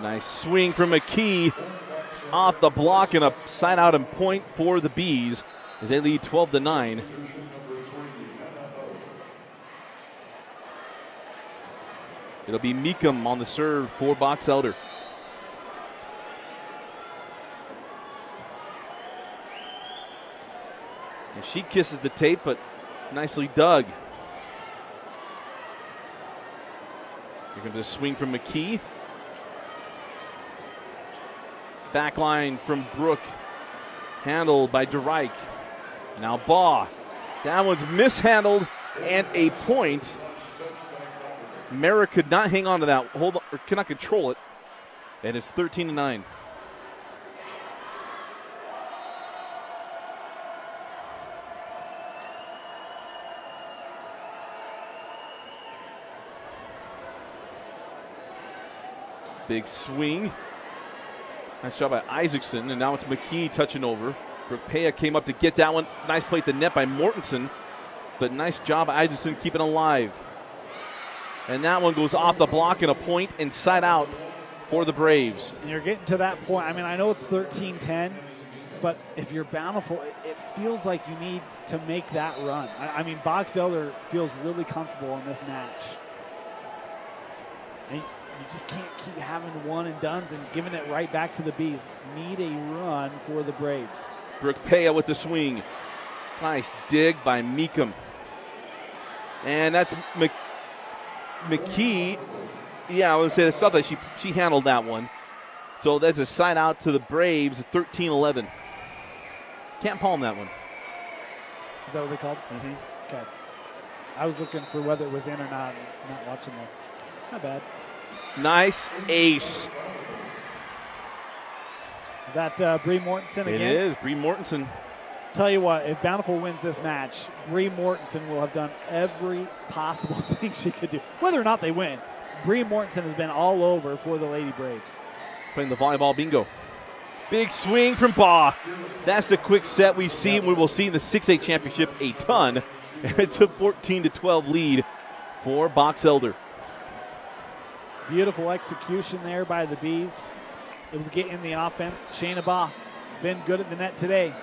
Nice swing from McKee off the block, and a side out and point for the Bees as they lead 12-9. It'll be Meekum on the serve for Box Elder. And she kisses the tape, but nicely dug. Here comes a swing from McKee. Back line from Brooke. Handled by DeRike. Now Baugh. That one's mishandled and a point. Mara could not hang on to that. Hold on, or cannot control it. And it's 13-9. Big swing. Nice job by Isaacson, and now it's McKee touching over. Brooke Paya came up to get that one. Nice play at the net by Mortensen, but nice job by Isaacson keeping alive. And that one goes off the block and a point inside out for the Braves. And you're getting to that point. I mean, I know it's 13-10, but if you're Bountiful, it feels like you need to make that run. I mean, Box Elder feels really comfortable in this match. And you just can't keep having one and dones and giving it right back to the Bees. Need a run for the Braves. Brooke Paya with the swing. Nice dig by Meekum. And that's McKee. Yeah, I would say it's not that she handled that one. So that's a side out to the Braves, 13-11. Can't palm that one. Is that what they called? Mm-hmm. Okay. I was looking for whether it was in or not, not watching that. Not bad. Nice ace. Is that Bree Mortensen again? It is, Bree Mortensen. Tell you what, if Bountiful wins this match, Bree Mortensen will have done every possible thing she could do. Whether or not they win, Bree Mortensen has been all over for the Lady Braves. Playing the volleyball bingo. Big swing from Baugh. That's the quick set we've seen. We will see in the 6A championship a ton. It's a 14-12 lead for Box Elder. Beautiful execution there by the Bees. Able to get in the offense. Shayna Baugh been good at the net today.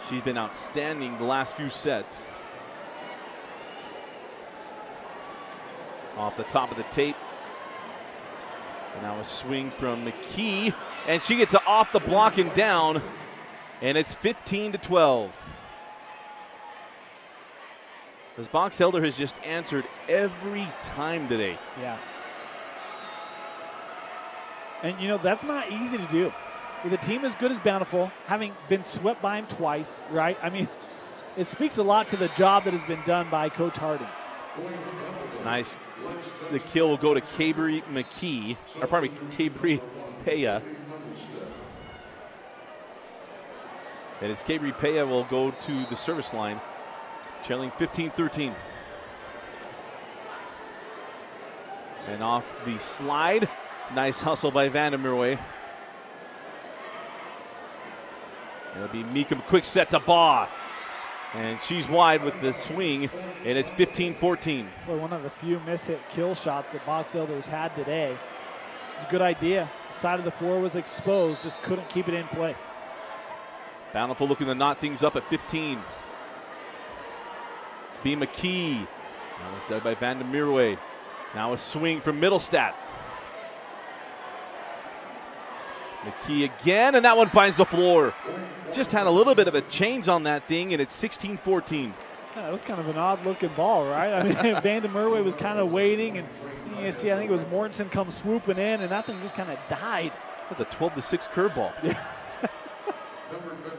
She's been outstanding the last few sets. Off the top of the tape. And now a swing from McKee. And she gets it off the block and down. And it's 15-12. As Box Elder has just answered every time today. Yeah. And, you know, that's not easy to do. With a team as good as Bountiful, having been swept by him twice, right? I mean, it speaks a lot to the job that has been done by Coach Harding. Nice. The kill will go to Cabri McKee, or pardon me, Cabri Peya. And it's Cabri Peya will go to the service line, trailing 15-13. And off the slide, nice hustle by Vandermeerway. It'll be Meekum, quick set to Baugh. And she's wide with the swing, and it's 15-14. Boy, one of the few miss-hit kill shots that Box Elders had today. It was a good idea. Side of the floor was exposed, just couldn't keep it in play. Bountiful looking to knot things up at 15. B. McKee. That was dug by Vandermeerway. Now a swing from Middlestat. McKee again, and that one finds the floor. Just had a little bit of a change on that thing, and it's 16-14. Yeah, that was kind of an odd-looking ball, right? I mean, Vandermeerway was kind of waiting, and you see, I think it was Mortensen come swooping in, and that thing just kind of died. It was a 12-6 curveball. Yeah.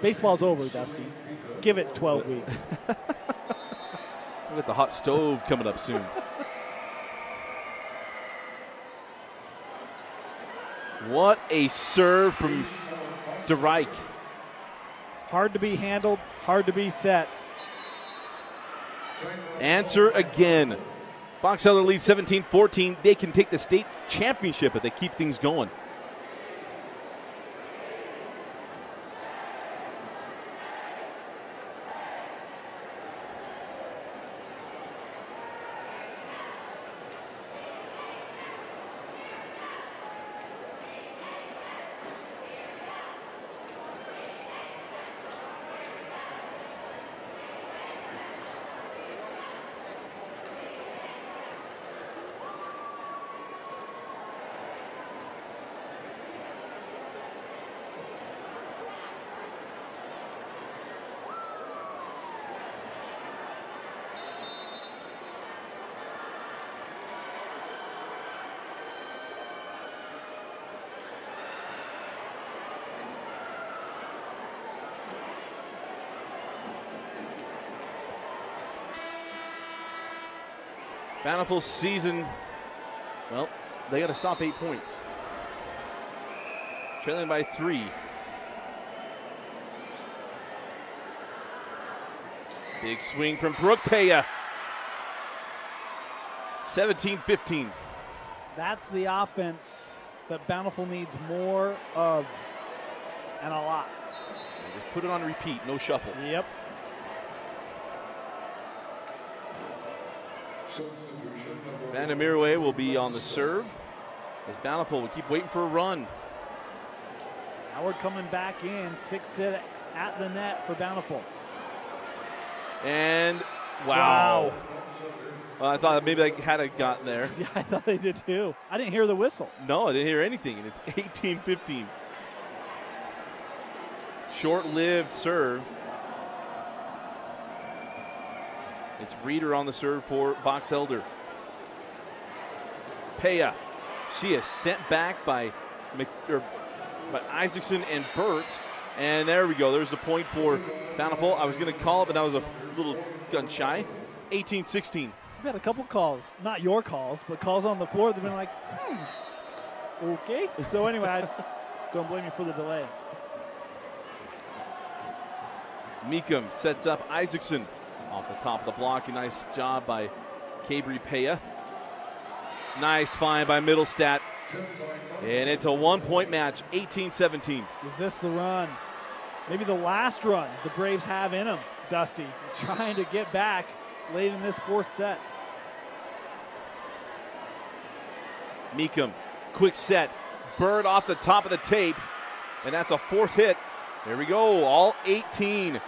Baseball's over, Dusty. Give it 12 weeks. We've got the hot stove coming up soon. What a serve from DeReich. Hard to be handled, hard to be set. Answer again. Box Elder leads 17-14. They can take the state championship if they keep things going. Bountiful's season, well, they got to stop 8 points. Trailing by 3. Big swing from Brooke Peya. 17-15. That's the offense that Bountiful needs more of, and a lot. Just put it on repeat, no shuffle. Yep. Vandermeerway will be on the serve. As Bountiful will keep waiting for a run. Howard coming back in, 6-6 at the net for Bountiful. And wow. Well, I thought maybe I had it gotten there. Yeah, I thought they did too. I didn't hear the whistle. No, I didn't hear anything, and it's 18-15. Short-lived serve. It's Reeder on the serve for Box Elder. Peya, she is sent back by Isaacson and Burt. And there we go. There's the point for Bountiful. I was going to call it, but that was a little gun shy. 18-16. We've had a couple calls, not your calls, but calls on the floor that have been like, okay. So anyway, I don't blame you for the delay. Meekum sets up Isaacson off the top of the block. A nice job by Cabri Peya. Nice find by Middlestat. And it's a 1-point match, 18-17. Is this the run? Maybe the last run the Braves have in them, Dusty. Trying to get back late in this fourth set. Meekum, quick set. Bird off the top of the tape. And that's a fourth hit. There we go, all 18.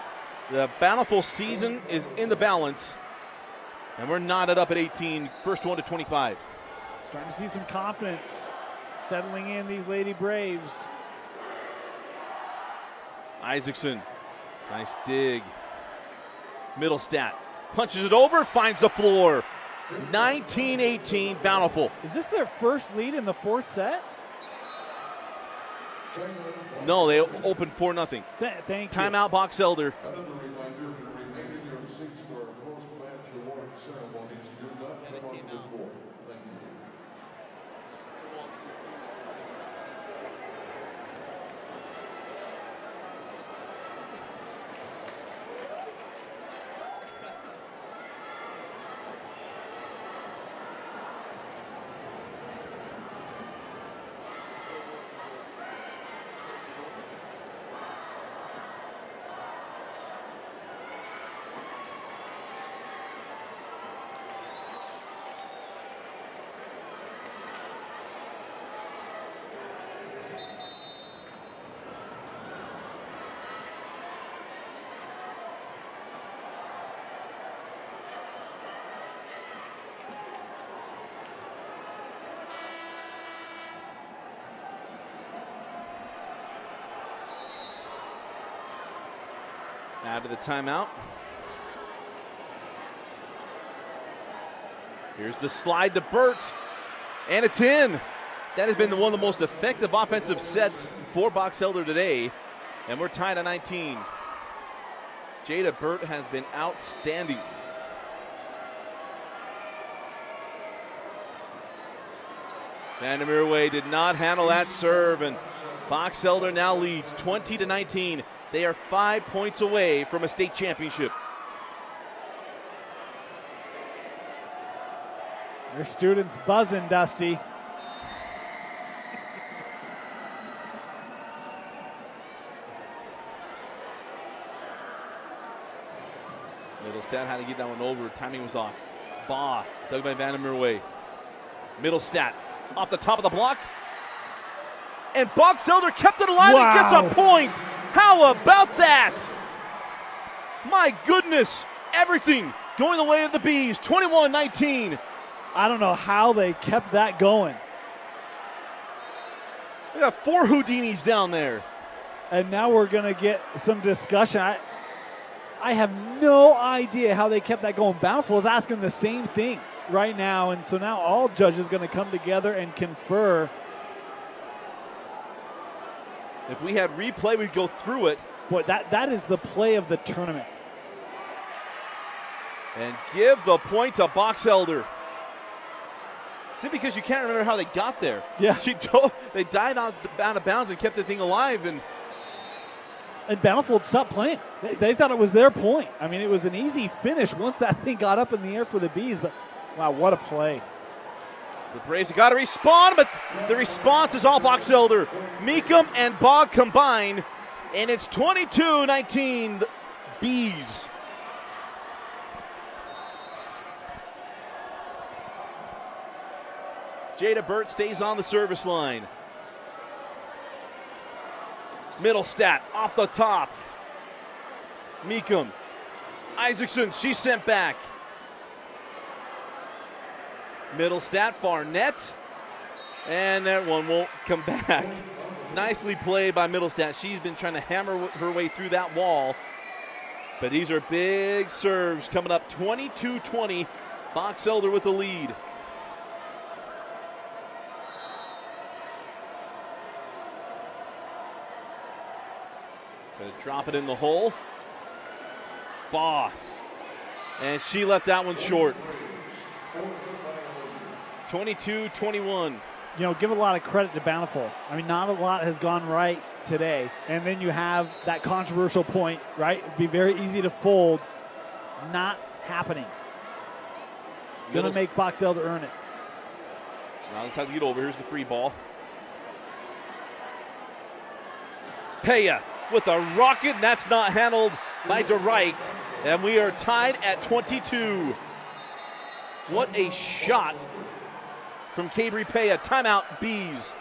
The Bountiful season is in the balance, and we're knotted up at 18, first one to 25. Starting to see some confidence settling in these Lady Braves. Isaacson, nice dig. Middlestat punches it over, finds the floor. 19-18 Bountiful. Is this their first lead in the fourth set? No, they opened 4-0. Thank you. Timeout, Box Elder. Another reminder to remain in your seats for our post-match award ceremonies. Do not come off the court. Thank you. Out of the timeout. Here's the slide to Burt, and it's in. That has been one of the most effective offensive sets for Box Elder today, and we're tied at 19. Jada Burt has been outstanding. Vandermeer Way did not handle that serve, and Box Elder now leads 20-19. They are 5 points away from a state championship. Your students buzzing, Dusty. Middlestat had to get that one over. Timing was off. Baugh, dug by Vandermeer Way. Middlestat off the top of the block. And Box Elder kept it alive and gets a point. How about that? My goodness, everything going the way of the Bees, 21-19. I don't know how they kept that going. We got 4 Houdinis down there. And now we're going to get some discussion. I have no idea how they kept that going. Bountiful is asking the same thing right now, and so now all judges going to come together and confer. If we had replay, we'd go through it. Boy, that is the play of the tournament. And give the point to Box Elder. See, because you can't remember how they got there. Yeah. They dived out of bounds and kept the thing alive. And Bountiful stopped playing. They thought it was their point. I mean, it was an easy finish once that thing got up in the air for the Bees. But, wow, what a play. The Braves have got to respond, but the response is all Box Elder. Meekum and Bog combine, and it's 22-19, the Bees. Jada Burt stays on the service line. Middlestat off the top. Meekum. Isaacson, she's sent back. Middlestat, far net. And that one won't come back. Nicely played by Middlestat. She's been trying to hammer her way through that wall. But these are big serves coming up. 22-20. Box Elder with the lead. Gonna drop it in the hole. Baugh. And she left that one short. 22-21. You know, give a lot of credit to Bountiful. I mean, not a lot has gone right today. And then you have that controversial point, right? It'd be very easy to fold. Not happening. Going to make Box Elder earn it. Now let's have to get over. Here's the free ball. Peya with a rocket, and that's not handled by DeRike. And we are tied at 22. What a shot from Cabri Peya. Timeout, Bees.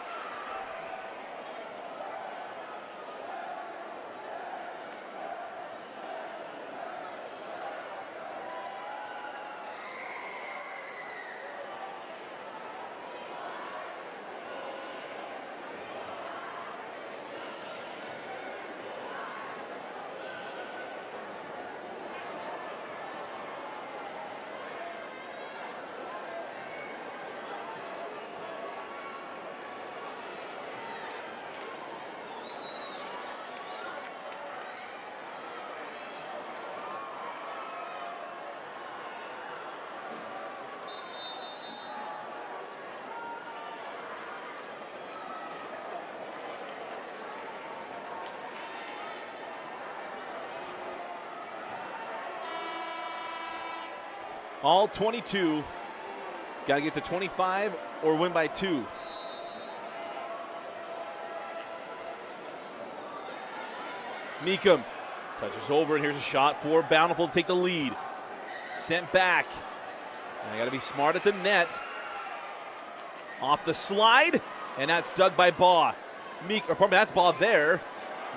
All 22. Got to get to 25 or win by 2. Meekum touches over, and here's a shot for Bountiful to take the lead. Sent back. I got to be smart at the net. Off the slide, and that's dug by Baugh. That's Baugh there.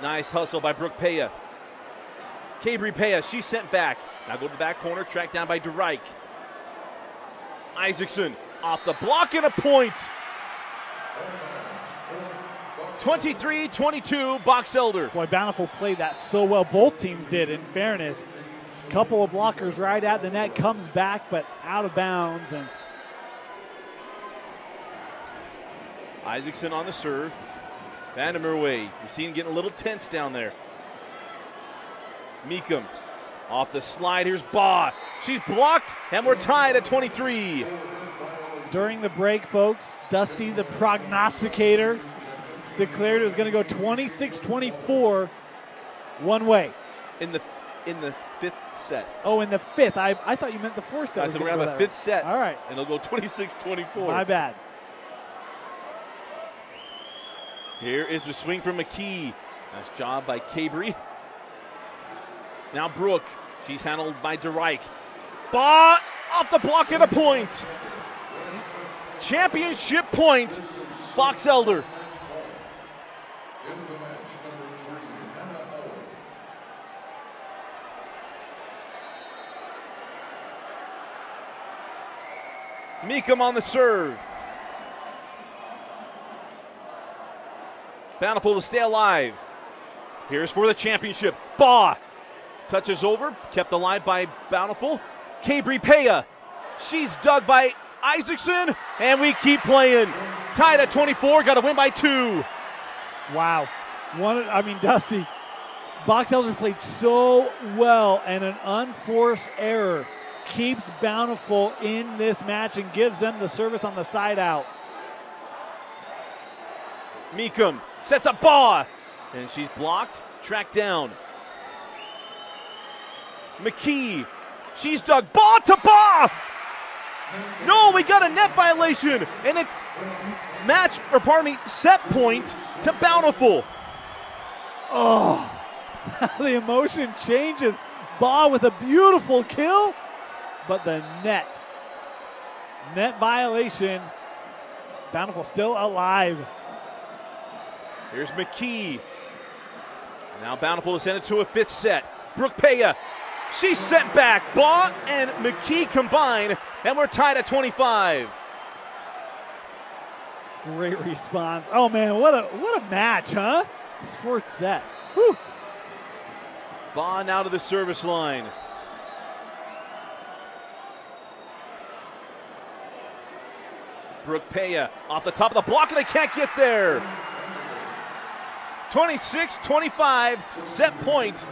Nice hustle by Brooke Paya. Cabri Paya, she's sent back. Now go to the back corner, tracked down by DeRike. Isaacson off the block and a point. 23-22, Box Elder. Boy, Bountiful played that so well. Both teams did, in fairness. Couple of blockers right at the net, comes back, but out of bounds. And Isaacson on the serve. Vandermeer, you see him getting a little tense down there. Meekum off the slide. Here's Baugh. She's blocked, and we're tied at 23. During the break, folks, Dusty, the prognosticator, declared it was going to go 26-24 one way. In the fifth set. Oh, in the fifth. I thought you meant the fourth set. I said we're going to have a fifth set. All right. And it'll go 26-24. My bad. Here is the swing from McKee. Nice job by Cabri. Now Brooke. She's handled by DeRike. Baugh off the block and a point. Championship point, Box Elder. Into the match, number 3, Hannah Owen. Meekum on the serve. Bountiful to stay alive. Here's for the championship. Baugh touches over, kept alive by Bountiful. Cabri Paya. She's dug by Isaacson, and we keep playing. Tied at 24, got to win by 2. Wow. Dusty, Box Elders played so well, and an unforced error keeps Bountiful in this match and gives them the service on the side out. Meekum sets up Baugh, and she's blocked, tracked down. McKee, she's dug Baugh to Baugh. No, we got a net violation, and it's set point to Bountiful. Oh, the emotion changes. Baugh with a beautiful kill, but the net violation. Bountiful still alive. Here's McKee. Now Bountiful to send it to a fifth set. Brooke Paya, she's sent back. Baugh and McKee combine, and we're tied at 25. Great response. Oh man, what a match, huh? This fourth set. Whew. Baugh now to the service line. Brooke Paya off the top of the block, and they can't get there. 26-25, set point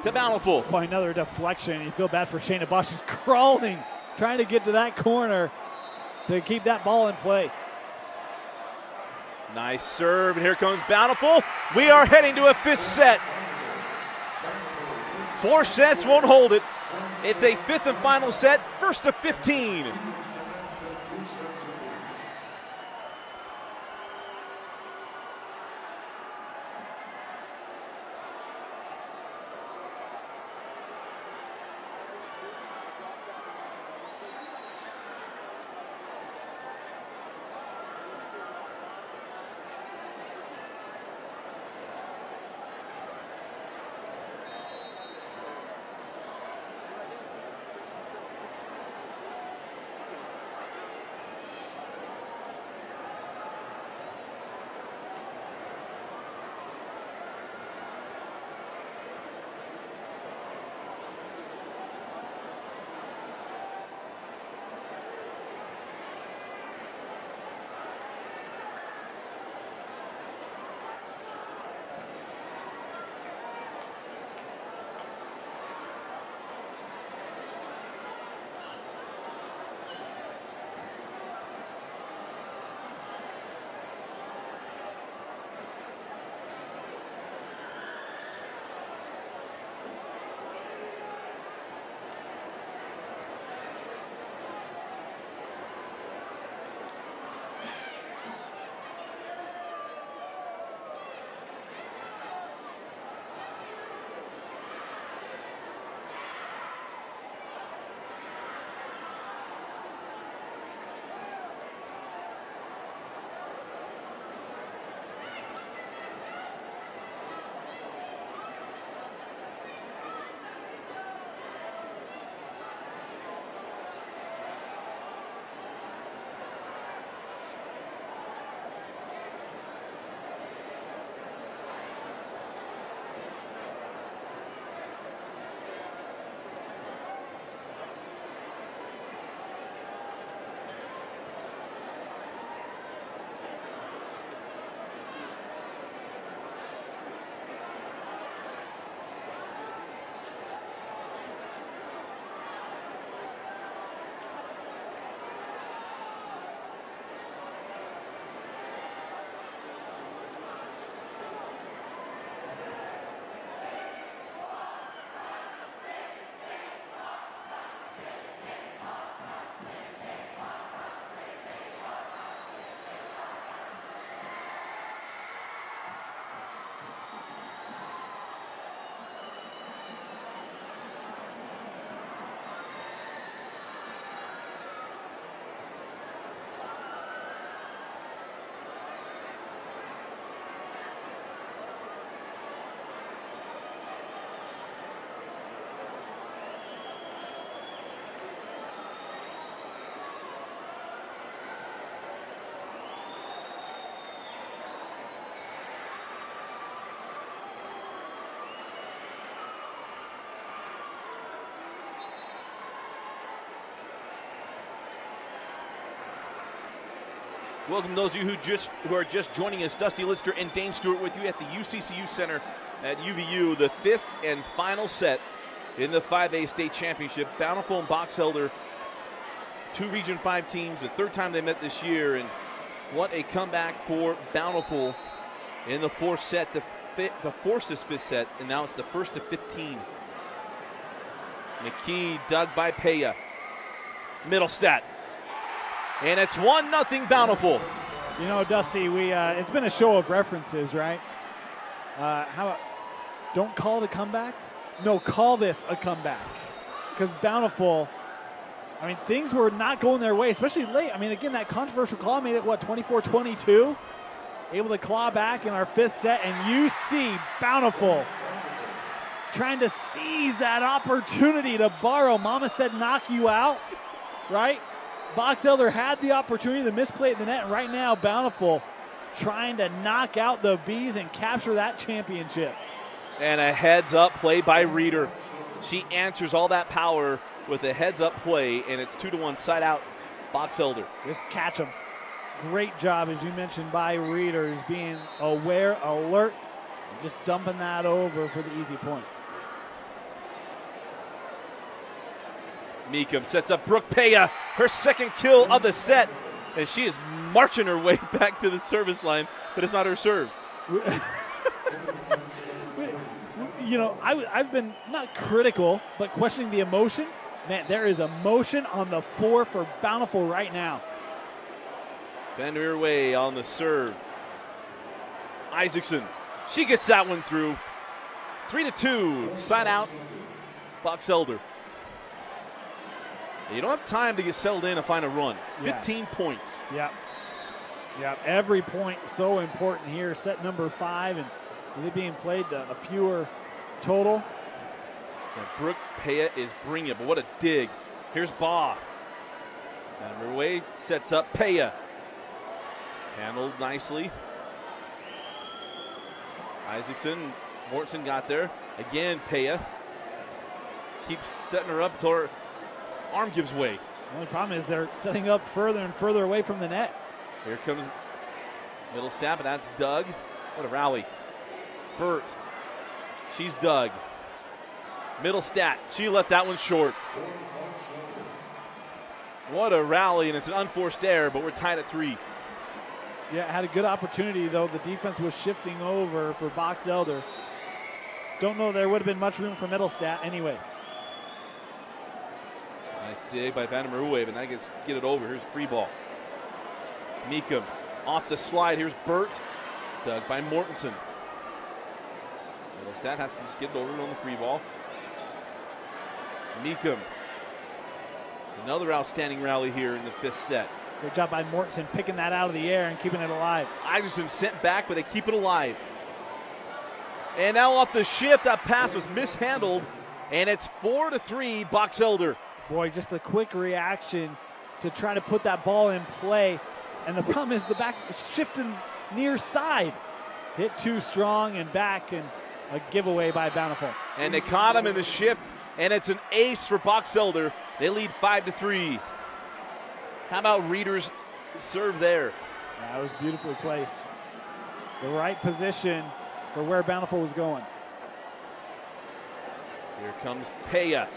to Bountiful. Boy, another deflection. You feel bad for Shayna Bosch. She's crawling, trying to get to that corner to keep that ball in play. Nice serve, and here comes Bountiful. We are heading to a fifth set. 4 sets won't hold it. It's a fifth and final set, first to 15. Welcome those of you who are just joining us. Dusty Lister and Dane Stewart with you at the UCCU Center at UVU. The 5th and final set in the 5A state championship. Bountiful and Box Elder, 2 Region 5 teams, the 3rd time they met this year, and what a comeback for Bountiful in the 4th set to force this 5th set, and now it's the 1st to 15. McKee dug by Peya. Middlestat. And it's 1-0 Bountiful. You know, Dusty, it's been a show of references, right? How about, don't call it a comeback? No, call this a comeback. Because Bountiful, I mean, things were not going their way, especially late. I mean, again, that controversial call made it, 24-22? Able to claw back in our 5th set, and you see Bountiful trying to seize that opportunity to borrow. Mama said knock you out, right? Box Elder had the opportunity, the misplay at the net, and right now Bountiful trying to knock out the Bees and capture that championship. And a heads-up play by Reeder. She answers all that power with a heads-up play, and it's 2-1 side out, Box Elder. Just catch them. Great job, as you mentioned, by Reeders, being aware, alert, and just dumping that over for the easy point. Meekum sets up Brooke Peya, her 2nd kill of the set, and she is marching her way back to the service line, but it's not her serve. You know, I've been not critical, but questioning the emotion. Man, there is emotion on the floor for Bountiful right now. Van der Way on the serve. Isaacson, she gets that one through. 3-2, side out, Box Elder. You don't have time to get settled in and find a run. 15 points. Yeah. Yeah, every point so important here. Set number 5, and with it being played a fewer total. Yeah, Brooke Peya is bringing it, but what a dig. Here's Baugh. Van der Way sets up Peya. Handled nicely. Isaacson, Mortensen got there. Again, Peya keeps setting her up until her arm gives way. The only problem is they're setting up further and further away from the net. Here comes Middlestat, and that's Doug. What a rally. Burt, she's Doug. Middlestat, she left that one short. What a rally, and it's an unforced error, but we're tied at 3. Yeah, had a good opportunity, though. The defense was shifting over for Box Elder. Don't know there would have been much room for Middlestat anyway. Nice dig by Van der Merwe, and that gets get it over. Here's free ball. Meekum off the slide. Here's Burt. Dug by Mortensen. Middlestat has to just get it over on the free ball. Meekum. Another outstanding rally here in the 5th set. Good job by Mortensen picking that out of the air and keeping it alive. Isaacson sent back, but they keep it alive. And now off the shift, that pass was mishandled, and it's 4-3 Box Elder. Boy, just the quick reaction to try to put that ball in play. And the problem is the back shifting near side. Hit too strong and back, and a giveaway by Bountiful. And they caught him in the shift, and it's an ace for Box Elder. They lead 5-3. How about Reeder's serve there? That was beautifully placed. The right position for where Bountiful was going. Here comes Peya.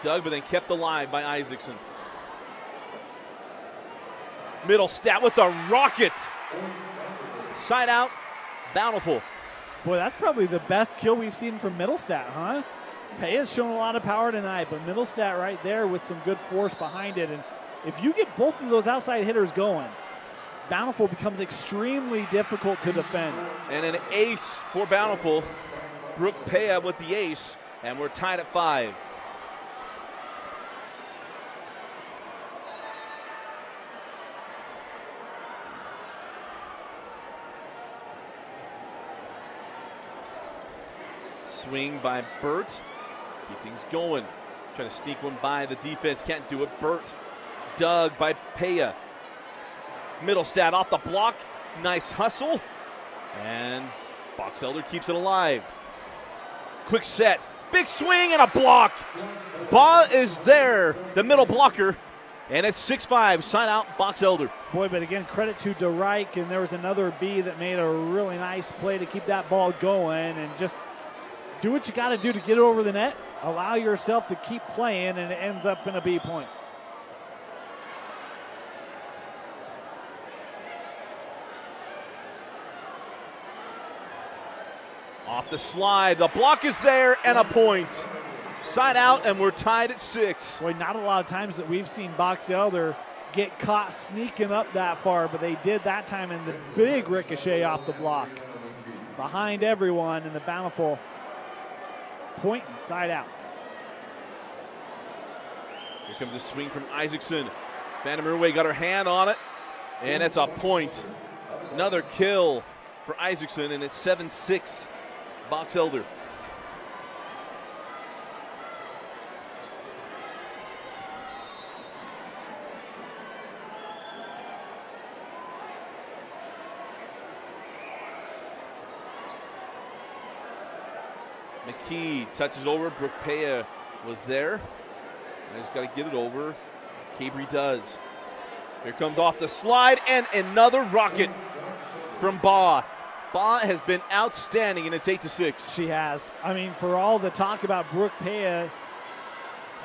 Dug, but then kept alive by Isaacson. Middlestat with the rocket. Side out, Bountiful. Boy, that's probably the best kill we've seen from Middlestat, huh? Peya's shown a lot of power tonight, but Middlestat right there with some good force behind it. And if you get both of those outside hitters going, Bountiful becomes extremely difficult to defend. And an ace for Bountiful. Brooke Peya with the ace, and we're tied at 5. Swing by Burt. Keep things going. Trying to sneak one by the defense. Can't do it. Burt. Dug by Peya. Middlestat off the block. Nice hustle. And Box Elder keeps it alive. Quick set. Big swing and a block. Baugh is there, the middle blocker. And it's 6-5. Side out, Box Elder. Boy, but again, credit to DeReich, and there was another B that made a really nice play to keep that ball going, and just do what you got to do to get it over the net. Allow yourself to keep playing, and it ends up in a B point. Off the slide, the block is there, and a point. Side out, and we're tied at 6. Boy, not a lot of times that we've seen Box Elder get caught sneaking up that far, but they did that time in the big ricochet off the block. Behind everyone, and the Bountiful point and side out. Here comes a swing from Isaacson. Van der Merwe got her hand on it, and it's a point. Another kill for Isaacson, and it's 7-6 Box Elder. McKee touches over. Brooke Pea was there. I just got to get it over. Cabry does. Here comes off the slide, and another rocket from Baugh. Baugh has been outstanding, and it's 8-6. She has. I mean, for all the talk about Brooke Pea,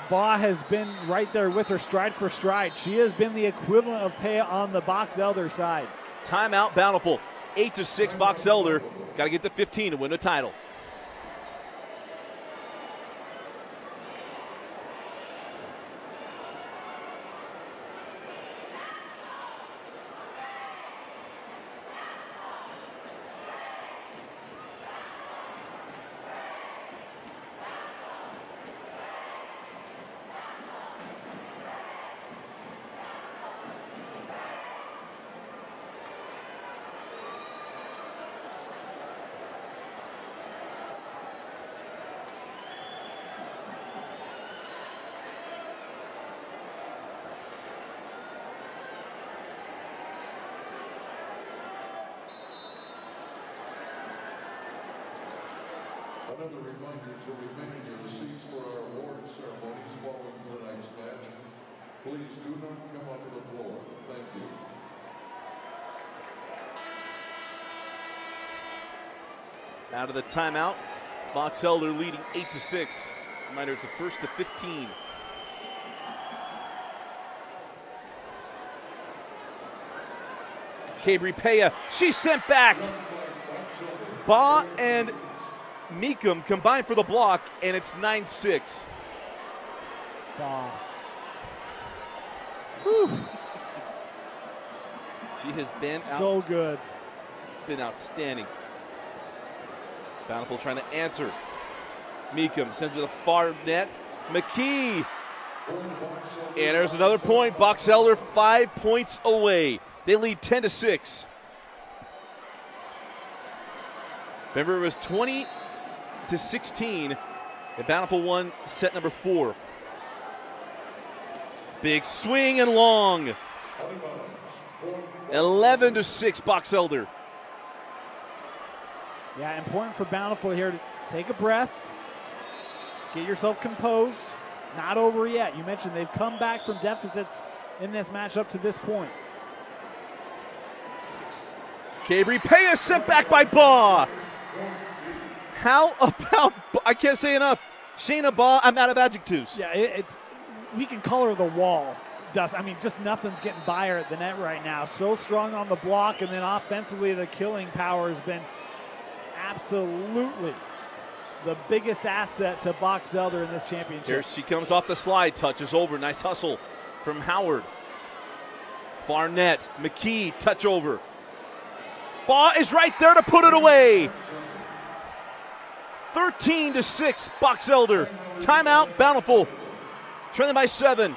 Baugh has been right there with her stride for stride. She has been the equivalent of Pea on the Box Elder side. Timeout, Bountiful. 8-6 Box Elder. Got to get to 15 to win the title. Another reminder to remain in your seats for our award ceremonies following tonight's match. Please do not come onto the floor. Thank you. Out of the timeout, Box Elder leading 8-6. Reminder, it's a first to 15. Cabry Pea, she's sent back. Baugh and Meekum combined for the block, and it's 9-6. Baugh. She has been so good. Been outstanding. Bountiful trying to answer. Meekum sends it to the far net. McKee. And there's another point. Box Elder 5 points away. They lead 10-6. Remember, it was 20-16. And Bountiful won set number 4. Big swing and long. 11-6 Box Elder. Yeah, important for Bountiful here to take a breath, get yourself composed. Not over yet. You mentioned they've come back from deficits in this match up to this point. Cabry Pea sent back by Baugh. How about, I can't say enough. Shayna Baugh, I'm out of adjectives. Yeah, it's we can color the wall. I mean, just nothing's getting by her at the net right now. So strong on the block, and then offensively, the killing power has been absolutely the biggest asset to Box Elder in this championship. Here she comes off the slide, touches over. Nice hustle from Howard. Far net, McKee, touch over. Baugh is right there to put it away. 13-6, Box Elder. Timeout, Bountiful. Trailing by 7.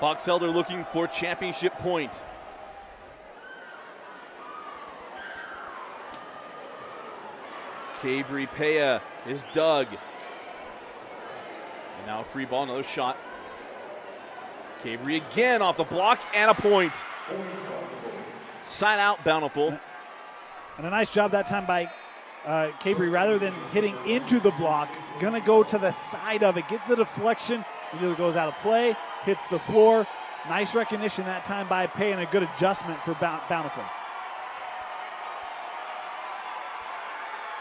Box Elder looking for championship point. Cabri Pea is dug. And now a free ball, another shot. Cabri again off the block and a point. Side out, Bountiful. And a nice job that time by Cabri. Rather than hitting into the block, gonna go to the side of it, get the deflection. Either goes out of play, hits the floor. Nice recognition that time by Pay and a good adjustment for Bountiful.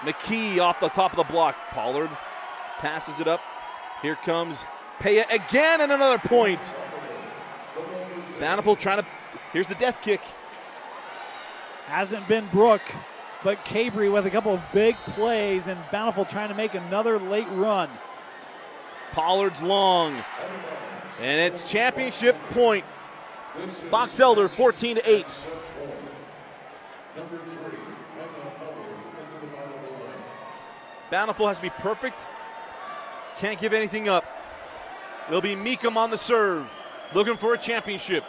McKee off the top of the block. Pollard passes it up. Here comes Paya again and another point. Bountiful trying to, here's the death kick. Hasn't been Brooke, but Cabri with a couple of big plays and Bountiful trying to make another late run. Pollard's long, and it's championship point. Box Elder 14-8. Bountiful has to be perfect. Can't give anything up. It'll be Meekum on the serve, looking for a championship.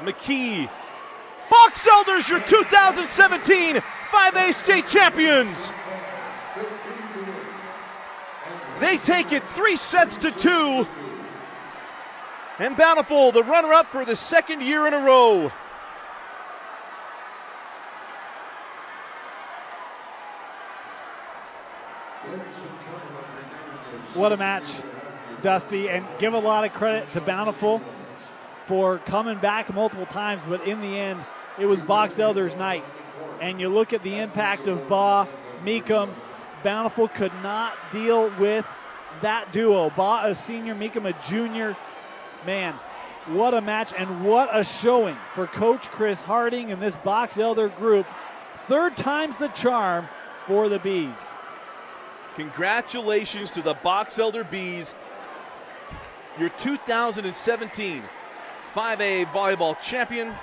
McKee. Box Elders, your 2017 5A state champions. They take it 3-2. And Bountiful, the runner-up for the second year in a row. What a match, Dusty, and give a lot of credit to Bountiful for coming back multiple times, but in the end, it was Box Elder's night. And you look at the impact of Ba, Meekum, Bountiful could not deal with that duo. Ba, a senior, Meekum, a junior. Man, what a match and what a showing for Coach Chris Harding and this Box Elder group. Third time's the charm for the Bees. Congratulations to the Box Elder Bees, your 2017 5A volleyball champion.